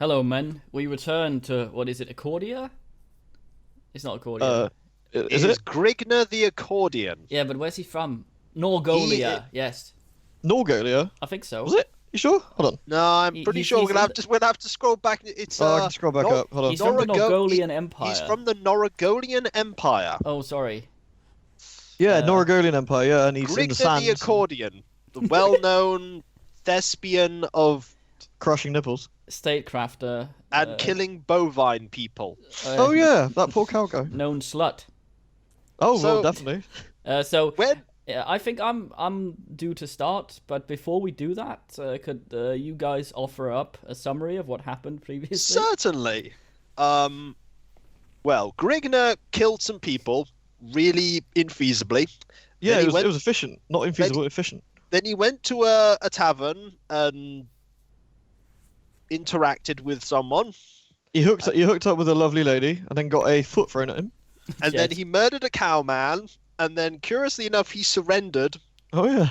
Hello, men. We return to, what is it, Ecordia? It's not Ecordia. Is it Grignr the Ecordian? Yeah, but where's he from? He Norgolia, yes. Norgolia? I think so. Was it? You sure? Hold on. No, I'm pretty sure he's we'll have to scroll back. It's I can scroll back up. Hold on. He's from the Norgolian Empire. He's from the Norgolian Empire. Oh, sorry. Yeah, Norgolian Empire, yeah, and he's in the Grignr sands. the Ecordian, the well-known thespian of Crushing nipples. Statecrafter. and killing bovine people. Oh yeah, that poor cow guy. Known slut. Oh, So- well, definitely. So, When I think I'm due to start, but before we do that, could you guys offer up a summary of what happened previously? certainly, well, Grignr killed some people really infeasibly. Yeah, Then it he was efficient. Not infeasible, efficient. Then he went to a tavern and interacted with someone, He hooked up with a lovely lady and then got a foot thrown at him. and Yes. then he murdered a cowman, and then curiously enough he surrendered, Oh yeah.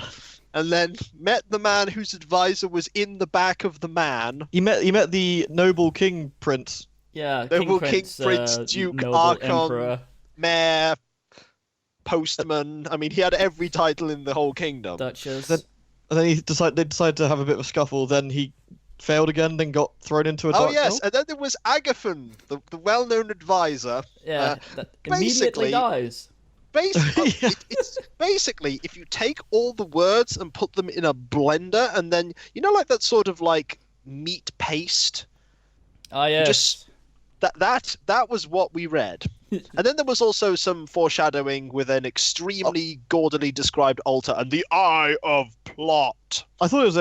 and then met the man whose advisor was in the back of the man. He met the noble king prince. Yeah, Noble King Prince, Duke, noble Archon. Emperor. Mayor, postman. I mean, he had every title in the whole kingdom. Duchess. Then- And then they decided to have a bit of a scuffle. Then he failed again, then got thrown into a Oh dark yes, hell. and then there was Agathon, the well-known advisor. Yeah, that basically- immediately dies. It's basically if you take all the words and put them in a blender, and then like that sort of like meat paste. Ah, yes. Just that was what we read. And then there was also some foreshadowing with an extremely gaudily described altar and the Eye of Plot. I thought it was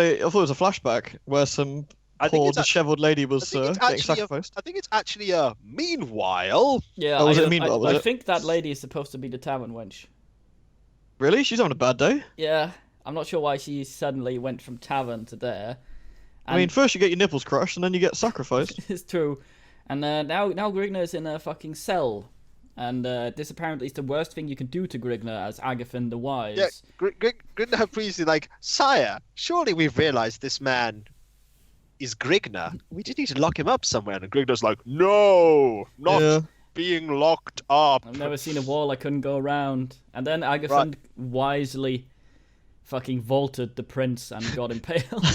a flashback where some I think poor it's a- dishevelled lady was getting sacrificed. I think it's actually a meanwhile. Yeah, Oh, was I, it meanwhile, was I it? think that lady is supposed to be the tavern wench. Really? She's having a bad day. Yeah, I'm not sure why she suddenly went from tavern to there. I mean, first you get your nipples crushed, and then you get sacrificed. It's true. And now Grignar is in a fucking cell. And this apparently is the worst thing you can do to Grignar as Agathon the Wise. Yeah, Grignr had previously like, Sire, surely we've realized this man is Grignr. We just need to lock him up somewhere. And Grignar's like, no, not Yeah. being locked up. I've never seen a wall I couldn't go around. And then Agathon wisely fucking vaulted the prince and got impaled.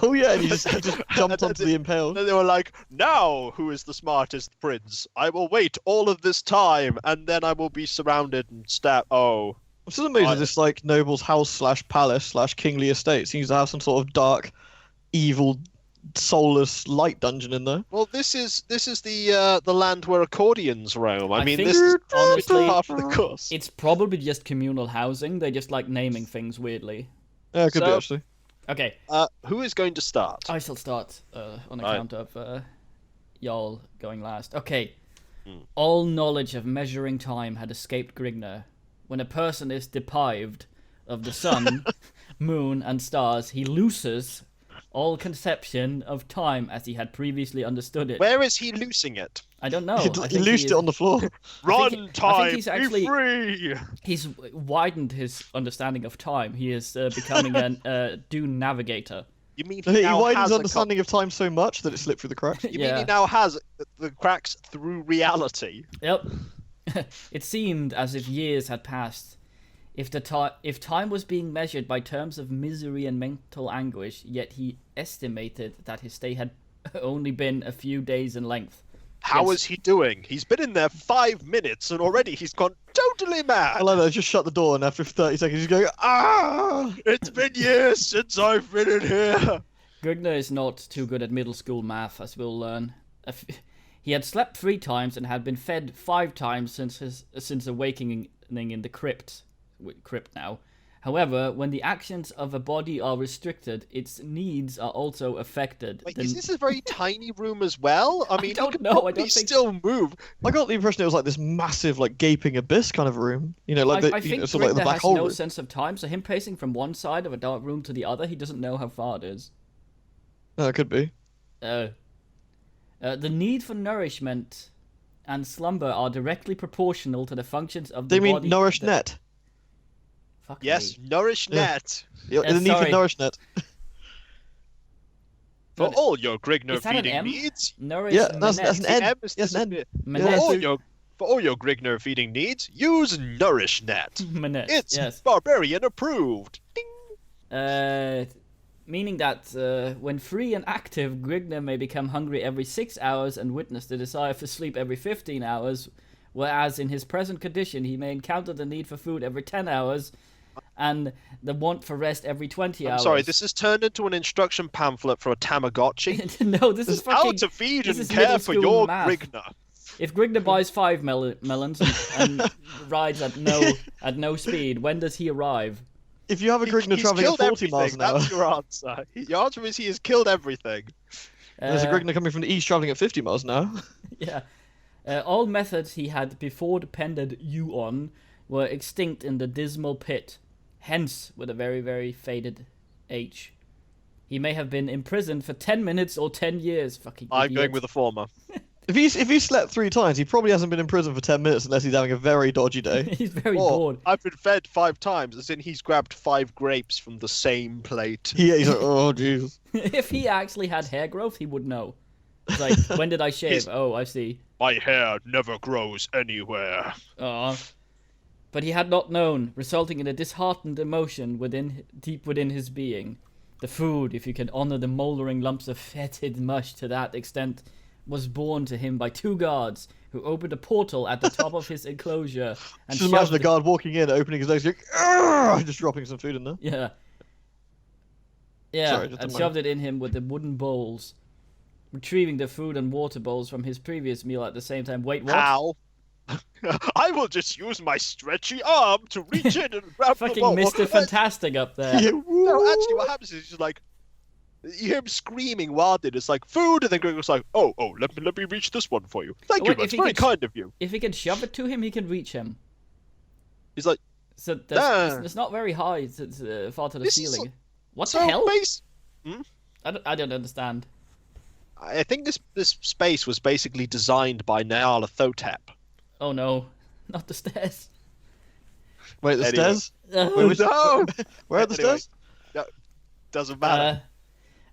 Oh yeah, and he just jumped onto the impale. And they were like, now who is the smartest prince? I will wait all of this time, and then I will be surrounded and stabbed. Oh. This is amazing. This like noble's house slash palace slash kingly estate seems to have some sort of dark, evil, soulless light dungeon in there. Well, this is the land where Ecordians roam. I mean, think, this is honestly, part of the course. It's probably just communal housing. They just like naming things weirdly. Yeah, it could be So- actually. Okay, Who is going to start? I shall start on Alright. account of y'all going last. Okay. Hmm. All knowledge of measuring time had escaped Grignar. When a person is deprived of the sun, moon, and stars, he loses all conception of time as he had previously understood it. Where is he loosing it? I don't know. He loosed it on the floor. Run, I time, think he's actually- be free! He's widened his understanding of time. He is becoming a dune navigator. You mean He now widens has a understanding of time so much that it slipped through the cracks. You mean Yeah. he now has the cracks through reality? Yep. It seemed as if years had passed. If time was being measured by terms of misery and mental anguish, yet he estimated that his stay had only been a few days in length. How Yes. is he doing? He's been in there 5 minutes and already he's gone totally mad. I like that. Just shut the door, and after 30 seconds, he's going, ah! It's been years since I've been in here. Grignar is not too good at middle school math, as we'll learn. He had slept 3 times and had been fed 5 times since awakening in the crypt now. However, when the actions of a body are restricted, its needs are also affected. Wait, The- is this a very tiny room as well? I mean, don't he could know, I probably don't think- still move. I got the impression it was like this massive, like gaping abyss kind of room. You know, like I the, think sort of like the Grignar black has hole no room. sense of time, so him pacing from one side of a dark room to the other, he doesn't know how far it is. No, it could be. The need for nourishment and slumber are directly proportional to the functions of the They mean body. nourish net. Fuck Yes, me. nourish Yeah. net. The need sorry. for nourish net. For No, all your Grignar is that an feeding M? needs. Nourish Yeah, that's an Manette. N. M is Yes, an N. disappear. Manette. For all your Grignar feeding needs, use Nourish Net. Manette. It's Yes. barbarian approved. Ding. Meaning that when free and active, Grignar may become hungry every 6 hours and witness the desire for sleep every 15 hours, whereas in his present condition he may encounter the need for food every 10 hours and the want for rest every 20 hours. I'm sorry, this has turned into an instruction pamphlet for a Tamagotchi. No, this is How fucking... to feed this and is care middle for school your math. Grignar. If Grignar buys 5 melons and rides at no speed, when does he arrive? If you have a Grignar He's traveling at killed 40 miles everything. an hour, That's your answer. Your answer is he has killed everything. there's a Grignar coming from the east traveling at 50 miles an hour. Yeah. All methods he had before depended you on were extinct in the dismal pit, hence with a very, very faded H. He may have been imprisoned for 10 minutes or 10 years. Fucking I'm idiot. going with the former. If he's slept 3 times, he probably hasn't been in prison for 10 minutes unless he's having a very dodgy day. He's very Or, bored. I've been fed 5 times, as in he's grabbed 5 grapes from the same plate. He's like, oh, jeez. If he actually had hair growth, he would know. It's like, when did I shave? His- Oh, I see. My hair never grows anywhere. But he had not known, resulting in a disheartened emotion deep within his being. The food, if you can honor the mouldering lumps of fetid mush to that extent, was borne to him by 2 guards, who opened a portal at the top of his enclosure and Just imagine the shoved guard walking in, opening his legs, like, just dropping some food in there. Yeah. Yeah, Sorry, just a and moment. shoved it in him with the wooden bowls, retrieving the food and water bowls from his previous meal at the same time. Wait, what? How? I will just use my stretchy arm to reach in and grab the Fucking bowl. Mr. Fantastic up there. Yeah, No, actually, what happens is he's like, you hear him screaming wildly. It's like food, and then Grigor's like, "Oh, let me reach this one for you. Thank you, Wait, if that's he very could- kind of you." If he can shove it to him, he can reach him. He's like, So it's not very high, far to the This is ceiling. What so the hell? I I don't understand. I think this space was basically designed by Nyarlathotep. Oh no, not the stairs. Wait, the Anyway. stairs? Oh, Wait, which- No! Where are the Anyway, stairs? no, doesn't matter.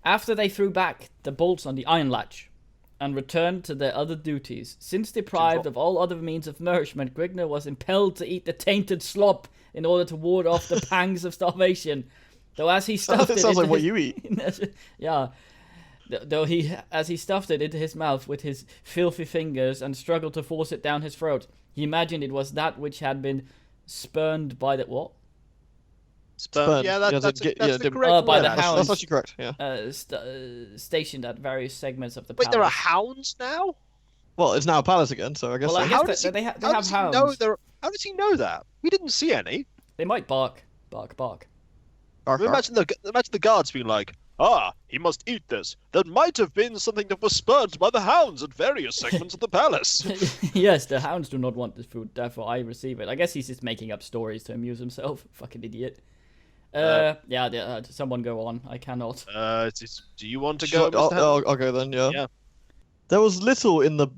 After they threw back the bolts on the iron latch and returned to their other duties, since deprived of all other means of nourishment, Grignar was impelled to eat the tainted slop in order to ward off the pangs of starvation. Though as he stuffed That it sounds into like what his- you eat. Yeah. Though as he stuffed it into his mouth with his filthy fingers and struggled to force it down his throat, he imagined it was that which had been spurned by the what? Spurned. Yeah, Yeah, that's the- the yeah, correct by word. the That's hounds. actually correct, yeah. Stationed at various segments of the Wait, there are palace. hounds now? Well, it's now a palace again, so I guess. Well, I so. guess How that- does he, they how have does he know hounds. how does he know that? We didn't see any. They might bark, bark, bark. Ark, ark. Imagine the guards being like, he must eat this. That might have been something that was spurned by the hounds at various segments of the palace. Yes, the hounds do not want this food, therefore I receive it. I guess he's just making up stories to amuse himself. Fucking idiot. Someone go on. I cannot. Do you want to Sure, go, Mr. Hammond? I'll go then, yeah. Yeah. There was little in the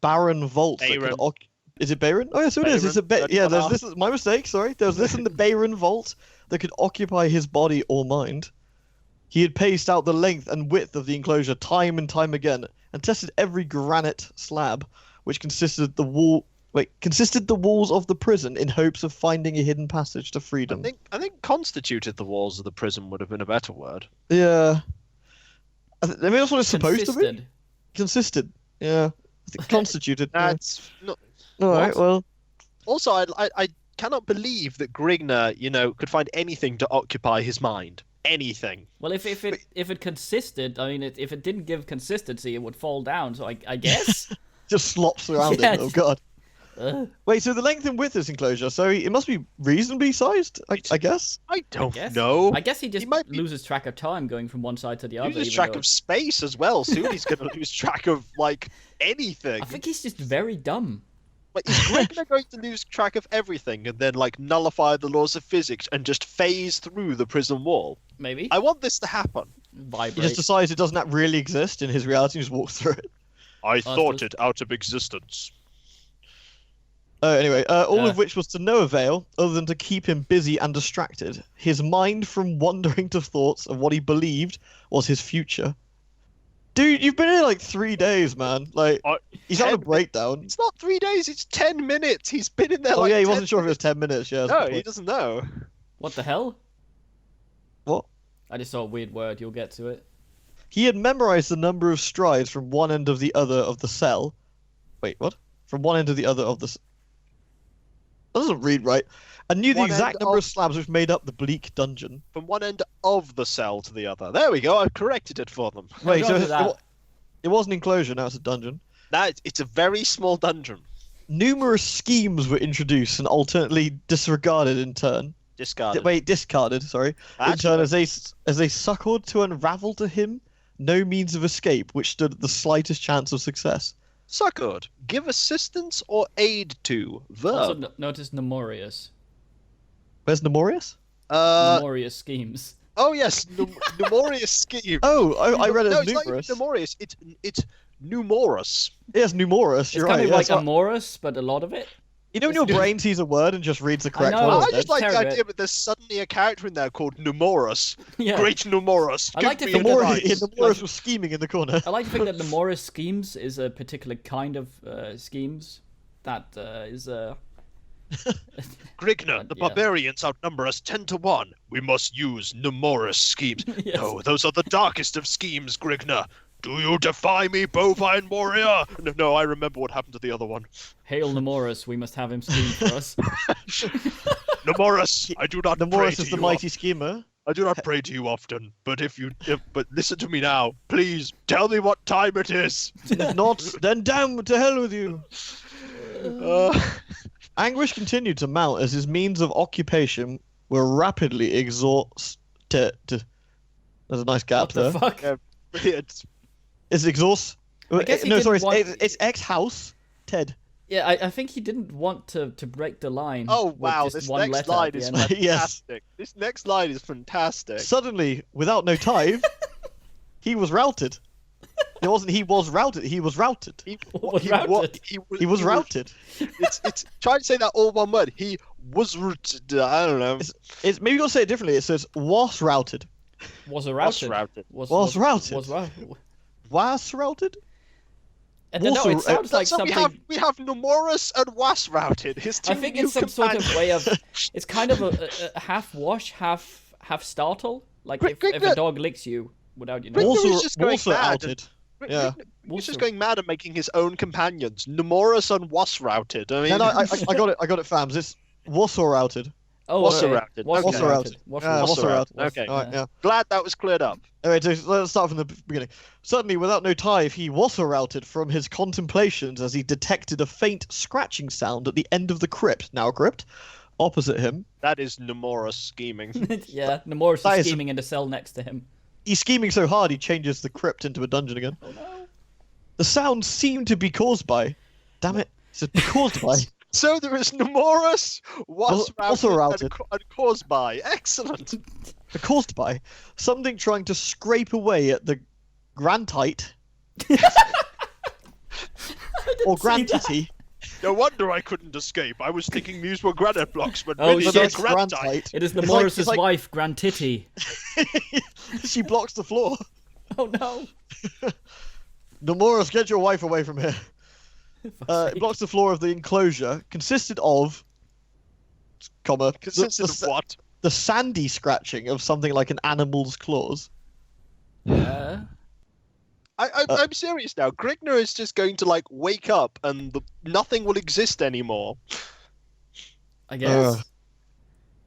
barren vault that Barren. could Is it Bayron? Oh, yeah, so it is. It's a Bayron. yeah, there's this. My mistake. Sorry. There was this in the Bayron vault that could occupy his body or mind. He had paced out the length and width of the enclosure time and time again, and tested every granite slab, which consisted the walls of the prison in hopes of finding a hidden passage to freedom. I think constituted the walls of the prison would have been a better word. Yeah. I mean, that's what it's supposed to be. Consisted. Consisted. Yeah. I think constituted. Yeah. That's not. All right. what? Well. Also, I cannot believe that Grignar, could find anything to occupy his mind. Anything. Well, if it consisted, I mean, if it didn't give consistency, it would fall down. So I guess. Just slops around Yes. it. Oh god. Ugh. Wait, so the length and width of this enclosure, so it must be reasonably sized, I guess. I don't Guess. know. I guess he just might be- loses track of time going from one side to the other. Loses even track though- of space as well. Soon he's going to lose track of anything. I think he's just very dumb. Like, is Grignar going to lose track of everything and then nullify the laws of physics and just phase through the prison wall? Maybe. I want this to happen. He Vibrate. just decides it doesn't really exist in his reality and just walks through it. I thought it out of existence. Anyway, all of which was to no avail other than to keep him busy and distracted, his mind from wandering to thoughts of what he believed was his future. Dude, you've been here like 3 days, man. Like, he's on a breakdown. It's not 3 days, it's 10 minutes. He's been in there Oh like yeah, he 10 wasn't sure if it was 10 minutes. Yeah. No, he doesn't know. What the hell? What? I just saw a weird word. You'll get to it. He had memorized the number of strides from one end of the other of the cell. Wait, what? From one end to the other of the... That doesn't read right. And knew the exact number of slabs which made up the bleak dungeon. From one end of the cell to the other. There we go, I've corrected it for them. Wait, so it was an enclosure, now it's a dungeon. It's a very small dungeon. Numerous schemes were introduced and alternately disregarded in turn. Discarded, sorry. In turn, as they succored to unravel to him no means of escape which stood at the slightest chance of success. Succored. Give assistance or aid to. Verb. Also, notice Nemorius. Where's Nemorius? Nemorius schemes. Oh yes, Nemorius scheme. Oh, I read it as it's numerous. Not Nemorius. It's numerous. Yes, numerous. You're it's kind right. of like Amorous, but a lot of it. You know when your brain sees a word and just reads the correct know. word? I just like the idea that there's suddenly a character in there called Numerous. Yeah. Great Numerous. I like to Give think me that advice. Nemorius was scheming in the corner. I like to think that Nemorius schemes is a particular kind of schemes that is Grignar, the barbarians outnumber us 10 to 1. We must use Numerous schemes. Yes. No, those are the darkest of schemes, Grignar. Do you defy me, bovine warrior? No, I remember what happened to the other one. Hail Nemorus, we must have him scheme for us. Nemorous, I do not pray to you. Nemorius is the mighty schemer. I do not pray to you often, but but listen to me now. Please, tell me what time it is. If not, then damn to hell with you. Anguish continued to mount as his means of occupation were rapidly exhausted. There's a nice gap What the there. fuck? It's exhaust. It's X house. Ted. Yeah, I think he didn't want to break the line. Oh wow, with just this one next letter line at the is end. fantastic. Yes. This next line is fantastic. Suddenly, without no time, he was routed. It wasn't he was routed. He was routed. He was routed. It's try to say that all one word. He was routed. I don't know. It's maybe you gotta say it differently. It says was routed. Was routed. Was routed. Was routed. I don't know, it sounds like something... We have Nemorous and Was routed. I think it's some sort of way of... It's kind of a half wash, half startle. Like if a dog licks you without you knowing. Also outed. Yeah. He's just going mad and making his own companions. Nemorous and Was routed. I mean... No, I got it, fams. It's was routed. Oh, Was routed. Was routed. Was routed. Okay. Alright, yeah. Glad that was cleared up. Alright, so let's start from the beginning. Suddenly, without no time, he was routed from his contemplations as he detected a faint scratching sound at the end of the crypt. Now a crypt. Opposite him. That is Nemorous scheming. Yeah, Nemorous is scheming in the cell next to him. He's scheming so hard he changes the crypt into a dungeon again. Oh no. The sound seemed to be caused by... Damn it. It's caused by... So there is Nemorous, Was routed, and caused by. Excellent. Caused by something trying to scrape away at the grantite or grantity. No wonder I couldn't escape. I was thinking these were granite blocks, but Oh, really shit. it's Grantite. It is Nemorous' wife, Grantity. She blocks the floor. Oh no. Nemorous, get your wife away from here. It blocks the floor of the enclosure, consisted of, what? The sandy scratching of something like an animal's claws. Yeah. I'm serious now. Grignar is just going to like wake up and nothing will exist anymore. I guess.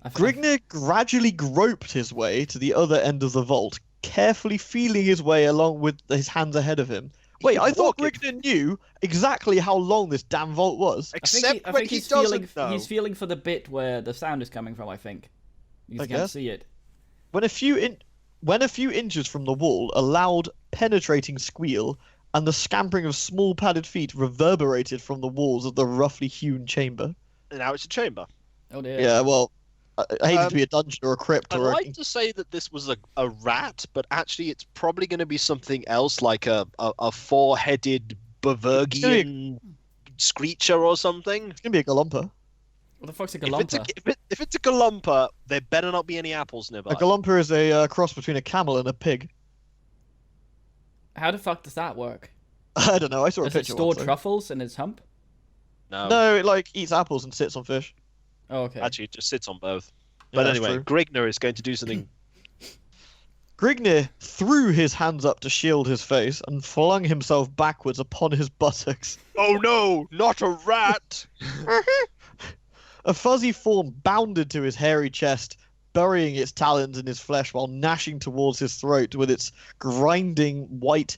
Grignar gradually groped his way to the other end of the vault, carefully feeling his way along with his hands ahead of him. Wait, I thought Grignar knew exactly how long this damn vault was. Except I when think he he's doesn't feeling. know. He's feeling for the bit where the sound is coming from. I think. You can't see it. When a few inches from the wall, a loud, penetrating squeal and the scampering of small padded feet reverberated from the walls of the roughly hewn chamber. And now it's a chamber. Oh dear. Yeah, well, I hate it to be a dungeon or a crypt I'd or like to say that this was a rat, but actually it's probably going to be something else, like a four-headed Bavarian screecher or something. It's gonna be a galumpa. What the fuck's a galumpa? If it's a galumpa, there better not be any apples nearby. A galumpa is a cross between a camel and a pig. How the fuck does that work? I don't know. I saw a Does it picture. store once, so- truffles in its hump? No. No, it like eats apples and sits on fish. Oh, okay. Actually, it just sits on both. Yeah, But that's anyway, true. Grignar is going to do something. Grignr threw his hands up to shield his face and flung himself backwards upon his buttocks. Oh no, not a rat! A fuzzy form bounded to his hairy chest, burying its talons in his flesh while gnashing towards his throat with its grinding white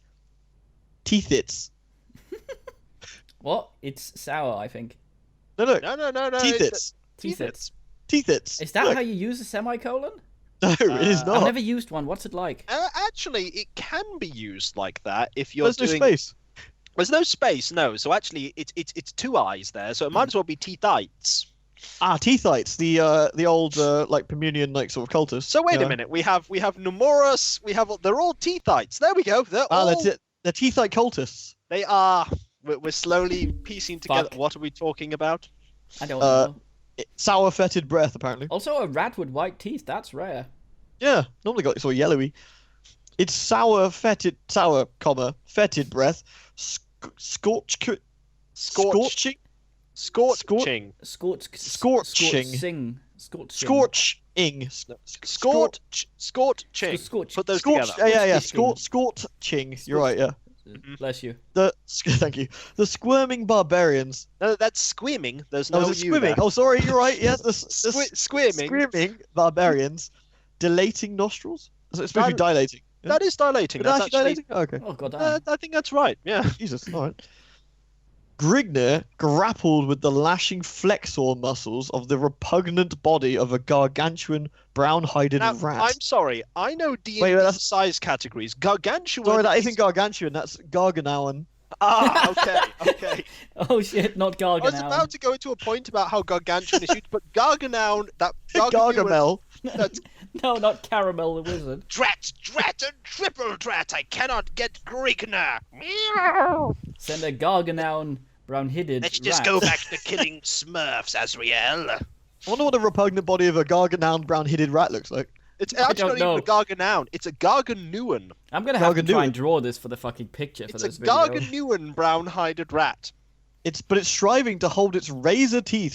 teethits. What? It's sour, I think. No, look. No. Teethits. Teethits. Teethits. Is that Look. how you use a semicolon? No, it is I've not. never used one. What's it like? Actually, it can be used like that if you're There's no doing. space. There's no space, no. So actually, it's two eyes there, so it might as well be teethites. Ah, teethites, the old like Permunian like sort of cultist. So wait a minute, we have Numerous, they're all teethites. There we go. They're all. They're teethite cultists. They are. We're slowly piecing together. Fuck. What are we talking about? I don't know. Sour fetid breath, apparently. Also, a rat with white teeth. That's rare. Yeah, normally got sort of yellowy. It's sour fetid breath. Scorching. Scorching. Scorching. Scorching. Scorching. Put those together. Yeah. Scorching. You're right. Yeah. Bless you. Thank you. The squirming barbarians. No, that's squeaming. There's Oh, no is it U squimming? there. Oh, sorry. You're right. Yes. The Squeaming. squirming barbarians. Dilating nostrils. So it's supposed to be dilating. Yeah? That is dilating. Is it That's actually actually. dilating? Oh, okay. Oh god damn. I think that's right. Yeah. Jesus. All right. Grignar grappled with the lashing flexor muscles of the repugnant body of a gargantuan brown-hided Now, rat. I'm sorry. I know D&D Wait, that's- size categories. Gargantuan. Sorry, that isn't gargantuan. That's garganowan. Ah, okay. Oh shit, not I was Garganow. about to go into a point about how gargantuan is huge, but Garganown, that Garganuan, Gargamel. that's No, not Caramel the Wizard. drat, and triple drat. I cannot get Grignar. Send a Garganown brown-headed Let's just rat. go back to killing Smurfs, Azriel. I wonder what the repugnant body of a garganowan brown-headed rat looks like. It's actually don't not even know. a Garganown. It's a Garganuan. I'm gonna have to try Garganoon. and draw this for the fucking picture for It's this a video. Garganuan brown-hided rat. It's striving to hold its razor teeth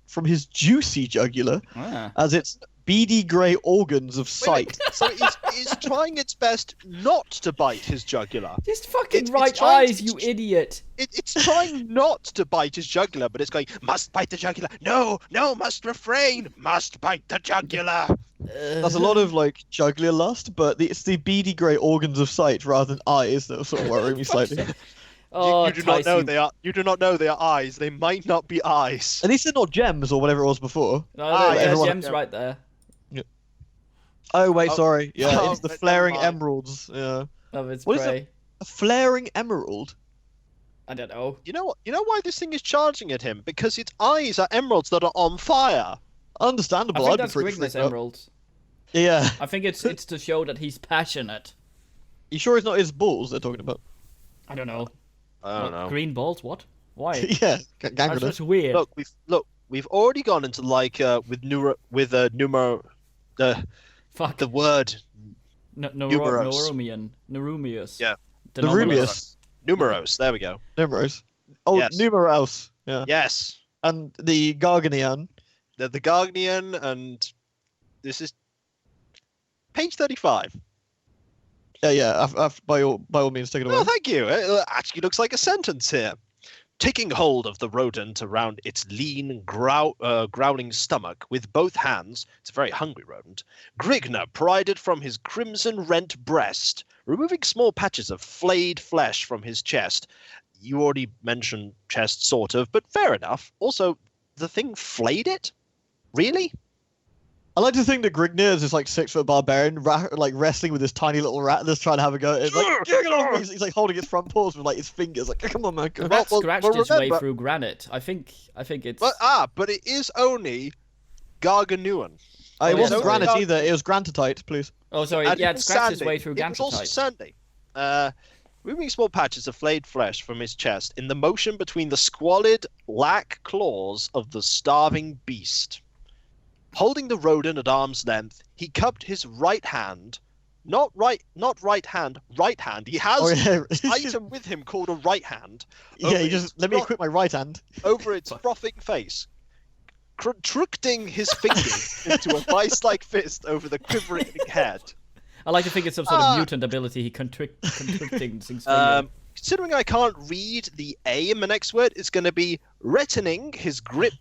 from his juicy jugular Ah. as its beady grey organs of Wait, sight. so it's trying its best not to bite his jugular. Just fucking It's right trying to- eyes, you idiot. It's trying not to bite his jugular, but it's going, must bite the jugular. No, must refrain. Must bite the jugular. That's a lot of like jugular lust, but it's the beady grey organs of sight rather than eyes that are sort of worrying me slightly. Oh, You do not Tice, know you- they are. You do not know they are eyes. They might not be eyes. At least they're not gems or whatever it was before. No, Ah, there's everyone- gems right there. Oh wait, Oh. sorry. Yeah, Oh, it's the but never flaring mind. emeralds. Yeah. Of its What is prey. A flaring emerald. I don't know. You know what? You know why this thing is charging at him? Because its eyes are emeralds that are on fire. I Understandable. think I'd be that's pretty Grignar's freaked out. emeralds. Yeah. I think it's to show that he's passionate. You sure it's not his balls they're talking about? I don't know. I don't know. Green balls? What? Why? Yeah. That's Gangrene. just weird. We've already gone into like Fuck. the word numerous. Nerumius. Yeah. The The numerous. Rumius. numeros. There we go. Numeros. Oh, Yes. numeros. Yeah. Yes. And the Garganian. The Gargnian, and this is page 35. Yeah. By all means, take it away. Oh, thank you. It actually looks like a sentence here. Taking hold of the rodent around its lean, growling stomach with both hands, it's a very hungry rodent, Grignar pried it from his crimson-rent breast, removing small patches of flayed flesh from his chest. You already mentioned chest, sort of, but fair enough. Also, the thing flayed it? Really? I like to think that Grignr is this like 6-foot barbarian, like wrestling with this tiny little rat that's trying to have a go at it. Like, get off me! He's like holding its front paws with like his fingers. Like, come on, man. The Come rat well, scratched well, its way remember- through granite. I think it's. But it is only Garganuan. It Oh, wasn't yeah, granite sorry. either. It was grantitite, please. Oh, sorry. And Yeah, it it was scratched its sandy. way through It was also gantitite. sandy. Removing small patches of flayed flesh from his chest in the motion between the squalid, black claws of the starving beast. Holding the rodent at arm's length, he cupped his right hand, Not right hand. Right hand. He has Oh, yeah. an item with him called a right hand. Yeah, you just let me equip my right hand. Over its frothing face, contracting his fingers into a vice-like fist over the quivering head. I like to think it's some sort of mutant ability. He contracting things. Considering I can't read the A in my next word, it's going to be retaining his grip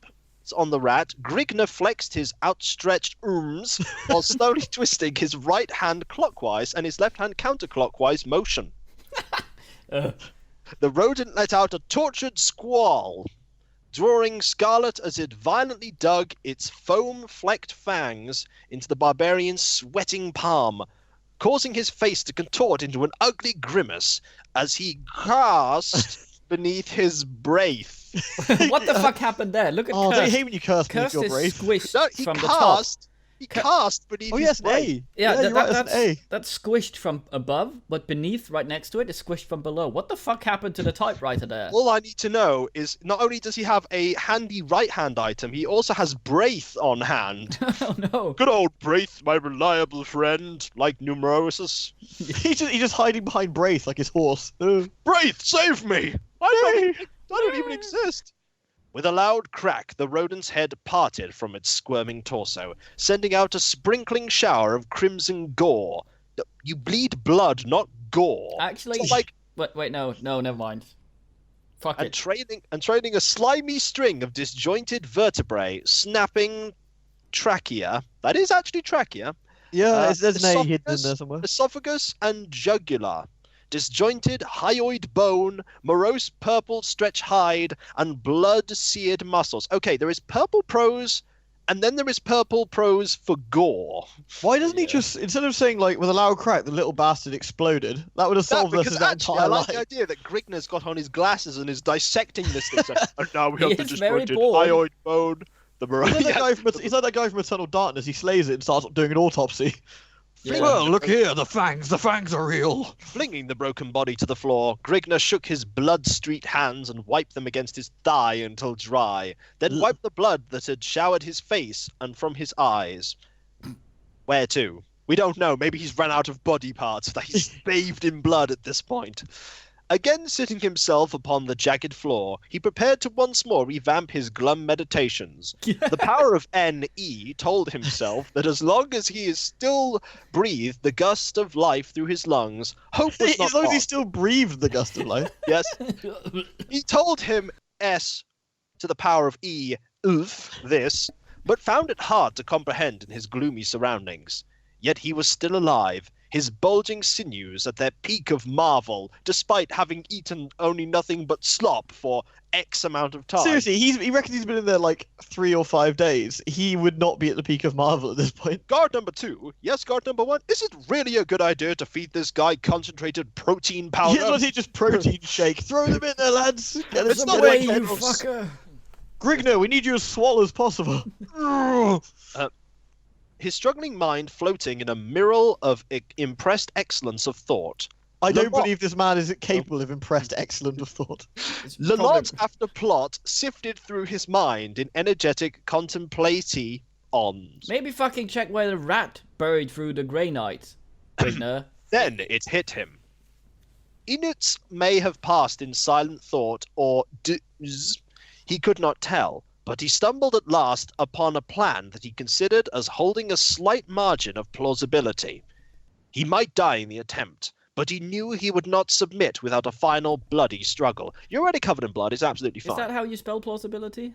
on the rat. Grignar flexed his outstretched arms while slowly twisting his right hand clockwise and his left hand counterclockwise motion. The rodent let out a tortured squall, drawing scarlet as it violently dug its foam-flecked fangs into the barbarian's sweating palm, causing his face to contort into an ugly grimace as he cursed beneath his breath. What the fuck happened there? Look at Oh, Curse. don't you hate when you curse beneath Curse your is brain? squished No, he from the top. cast. He cast beneath Oh, his yes, an brain. A. Yeah, you're right, that's an A. that's squished from above, but beneath, right next to it, is squished from below. What the fuck happened to the typewriter there? All I need to know is not only does he have a handy right-hand item, he also has Braith on hand. Oh no. Good old Braith, my reliable friend, like Numerosis. He's just hiding behind Braith like his horse. Braith, save me! I don't even exist. With a loud crack, the rodent's head parted from its squirming torso, sending out a sprinkling shower of crimson gore. You bleed blood, not gore. Actually, It's not like wait, no, never mind. Fuck and it. trailing a slimy string of disjointed vertebrae, snapping trachea. That is actually trachea. Yeah, there's an A hidden in esophagus, there somewhere. Esophagus and jugular. Disjointed hyoid bone, morose purple stretch hide, and blood-seared muscles. Okay, there is purple prose, and then there is purple prose for gore. Why doesn't he just, instead of saying, like, with a loud crack, the little bastard exploded, that would have solved this Because that actually, entire I like the life. idea that Grignar's got on his glasses and is dissecting this thing. And now we He have the is very disjointed bored. hyoid bone, the morose... He's like that guy from Eternal Darkness. He slays it and starts doing an autopsy. Yeah. Well, look here, the fangs are real. Flinging the broken body to the floor, Grignar shook his blood-streaked hands and wiped them against his thigh until dry, then wiped the blood that had showered his face and from his eyes. Where to? We don't know. Maybe he's run out of body parts. That he's bathed in blood at this point. Again sitting himself upon the jagged floor, he prepared to once more revamp his glum meditations. The power of NE told himself that as long as he is still breathed the gust of life through his lungs, hope was not As long as he lost. still breathed the gust of life. Yes. He told him S to the power of E, oof, this, but found it hard to comprehend in his gloomy surroundings. Yet he was still alive, his bulging sinews at their peak of marvel, despite having eaten only nothing but slop for X amount of time. Seriously, he reckons he's been in there like 3 or 5 days. He would not be at the peak of Marvel at this point. Guard number 2, yes, guard number 1, is it really a good idea to feed this guy concentrated protein powder? Here's what he just protein shake. Throw them in there, lads. Get It's them not some way, way, you Kegels. fucker. Grignar, we need you as swole as possible. His struggling mind floating in a mirror of impressed excellence of thought. I don't Lamont- believe this man is capable of impressed excellent of thought. It's Lalot probably- after plot sifted through his mind in energetic contemplati ons. Maybe fucking check where the rat buried through the granite. Grignar. Then it hit him. Inuits may have passed in silent thought or he could not tell, but he stumbled at last upon a plan that he considered as holding a slight margin of plausibility. He might die in the attempt, but he knew he would not submit without a final bloody struggle. You're already covered in blood, it's absolutely Is fine. that how you spell plausibility?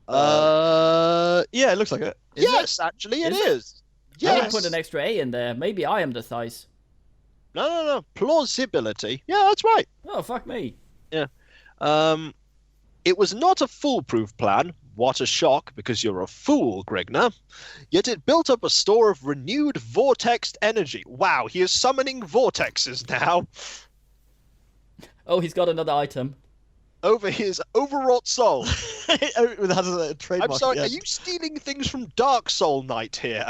Yeah, it looks like it. Is yes, actually it Is it? is. I Yes. didn't put an extra A in there. Maybe I am the thighs. No. Plausibility. Yeah, that's right. Oh, fuck me. It was not a foolproof plan. What a shock, because you're a fool, Grignar. Yet it built up a store of renewed vortexed energy. Wow, he is summoning vortexes now Oh, he's got another item. over his overwrought soul. It has a trademark. I'm sorry, at are the you end. stealing things from Dark Soul Knight here?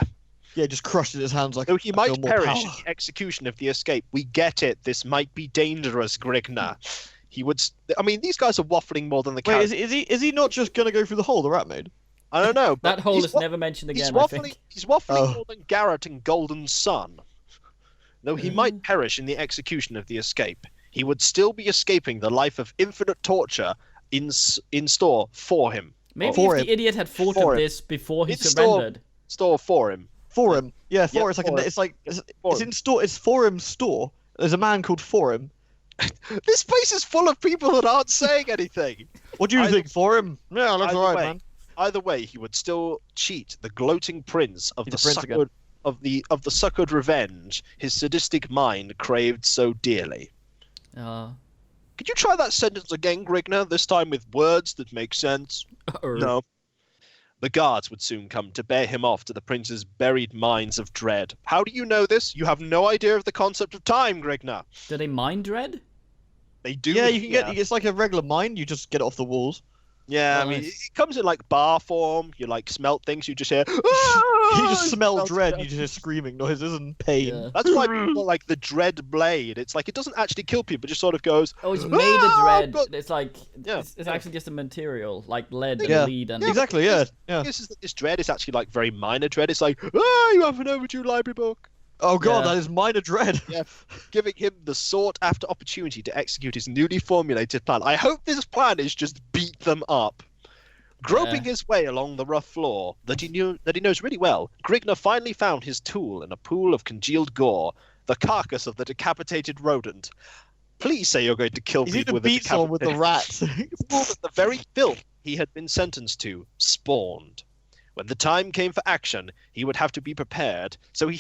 Yeah, just crushed in his hands like. Though he I might feel more perish power. in the execution of the escape. We get it. This might be dangerous, Grignar. He would. I mean, these guys are waffling more than the Wait, character. is he not just gonna go through the hole the rat made? I don't know. But That hole he's is never mentioned He's again, I waffling. think. He's waffling Oh. more than Garrett and Golden Sun. Though he might perish in the execution of the escape, he would still be escaping the life of infinite torture in store for him. Maybe For if him. the idiot had thought For of him. this before he It's surrendered. Store for him. Forum. Yeah, Forum. Yeah, It's like Forum. it's in store. It's Forum's store. There's a man called Forum. This place is full of people that aren't saying anything. What do you Either- think, Forum? Yeah, looks Either alright, way. man. Either way, he would still cheat the gloating prince of He's the a prince again. succored of the succored revenge his sadistic mind craved so dearly. Could you try that sentence again, Grignar? This time with words that make sense. No. The guards would soon come to bear him off to the prince's buried mines of dread. How do you know this? You have no idea of the concept of time, Grignar. Do they mind dread? They do. Yeah, you can get. It's like a regular mine. You just get it off the walls. Yeah, I mean, Nice. it comes in like bar form. You like smelt things. You just hear. You just smell Smells dread. dread. You just hear screaming noises and pain. Yeah. That's why people like the dread blade. It's like it doesn't actually kill people. It just sort of goes. Oh, it's made of dread. but- It's like Yeah. it's actually just a material like lead Yeah. and lead and Exactly. Yeah. Yeah. This is that this dread is actually like very minor dread. It's like, you have an overdue library book. Oh god, Yeah. that is minor dread. Yeah, giving him the sought-after opportunity to execute his newly formulated plan. I hope this plan is just beat them up. Groping his way along the rough floor that he knows really well, Grignar finally found his tool in a pool of congealed gore, the carcass of the decapitated rodent. Please say you're going to kill He's people eating with a beats on with the rats. All that the very filth he had been sentenced to spawned. When the time came for action, he would have to be prepared, so he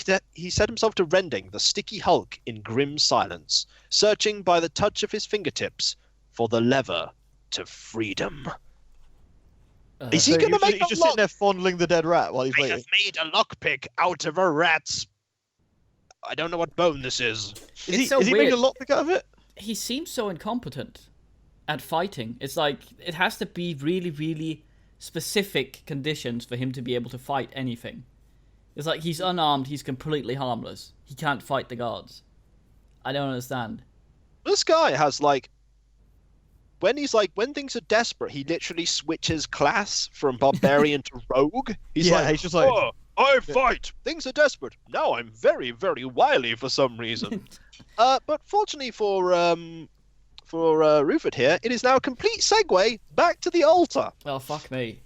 set himself to rending the sticky hulk in grim silence, searching by the touch of his fingertips for the lever to freedom. Is he So going to make he's a just sitting lock? there fondling the dead rat while he's I waiting. have made a lockpick out of a rat's. I don't know what bone this is. Is he, It's so is he making a weird. lockpick out of it? he seems so incompetent at fighting. It's like it has to be really, really specific conditions for him to be able to fight anything. It's like he's unarmed, he's completely harmless. He can't fight the guards. I don't understand. This guy has when things are desperate, he literally switches class from barbarian to rogue. He's Yeah, like, he's just like- oh, I fight. Things are desperate. Now I'm very, very wily for some reason. But fortunately for Rupert here, it is now a complete segue back to the altar. Well, fuck me.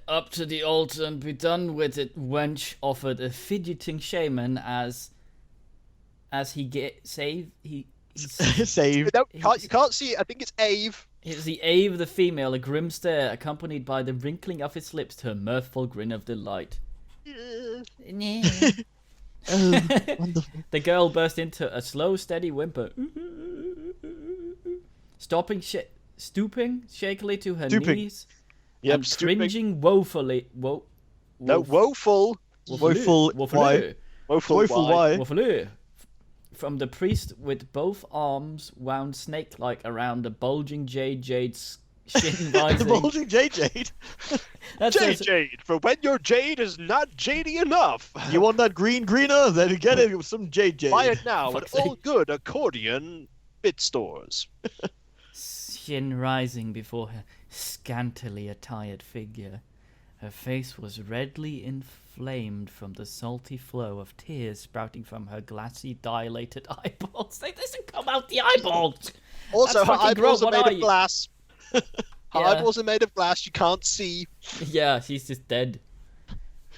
Up to the altar and be done with it, wench, offered a fidgeting shaman as he Saved. No, you can't see it. I think it's Ave. It's the Ave of the female, a grim stare, accompanied by the wrinkling of its lips to a mirthful grin of delight. Oh, wonderful. The girl burst into a slow, steady whimper. Stooping shakily to her Stooping. knees, Yep, and stooping. cringing woefully. No, woeful. Woeful. Why? Woeful. Why? Woefully. From the priest with both arms wound snake-like around the bulging jade's shin The rising. bulging Jade. That's Jade, for when your jade is not jady enough. You want that greener? Then get it with some Jade. Buy it now at Fuck's all good accordion bit stores. shin rising before her scantily attired figure. Her face was redly inflamed from the salty flow of tears sprouting from her glassy, dilated eyeballs. They doesn't come out the eyeballs! Also, That's her fucking eyeballs gross, are what made are of you? glass. Her Yeah. eyeballs are made of glass. You can't see. Yeah, she's just dead.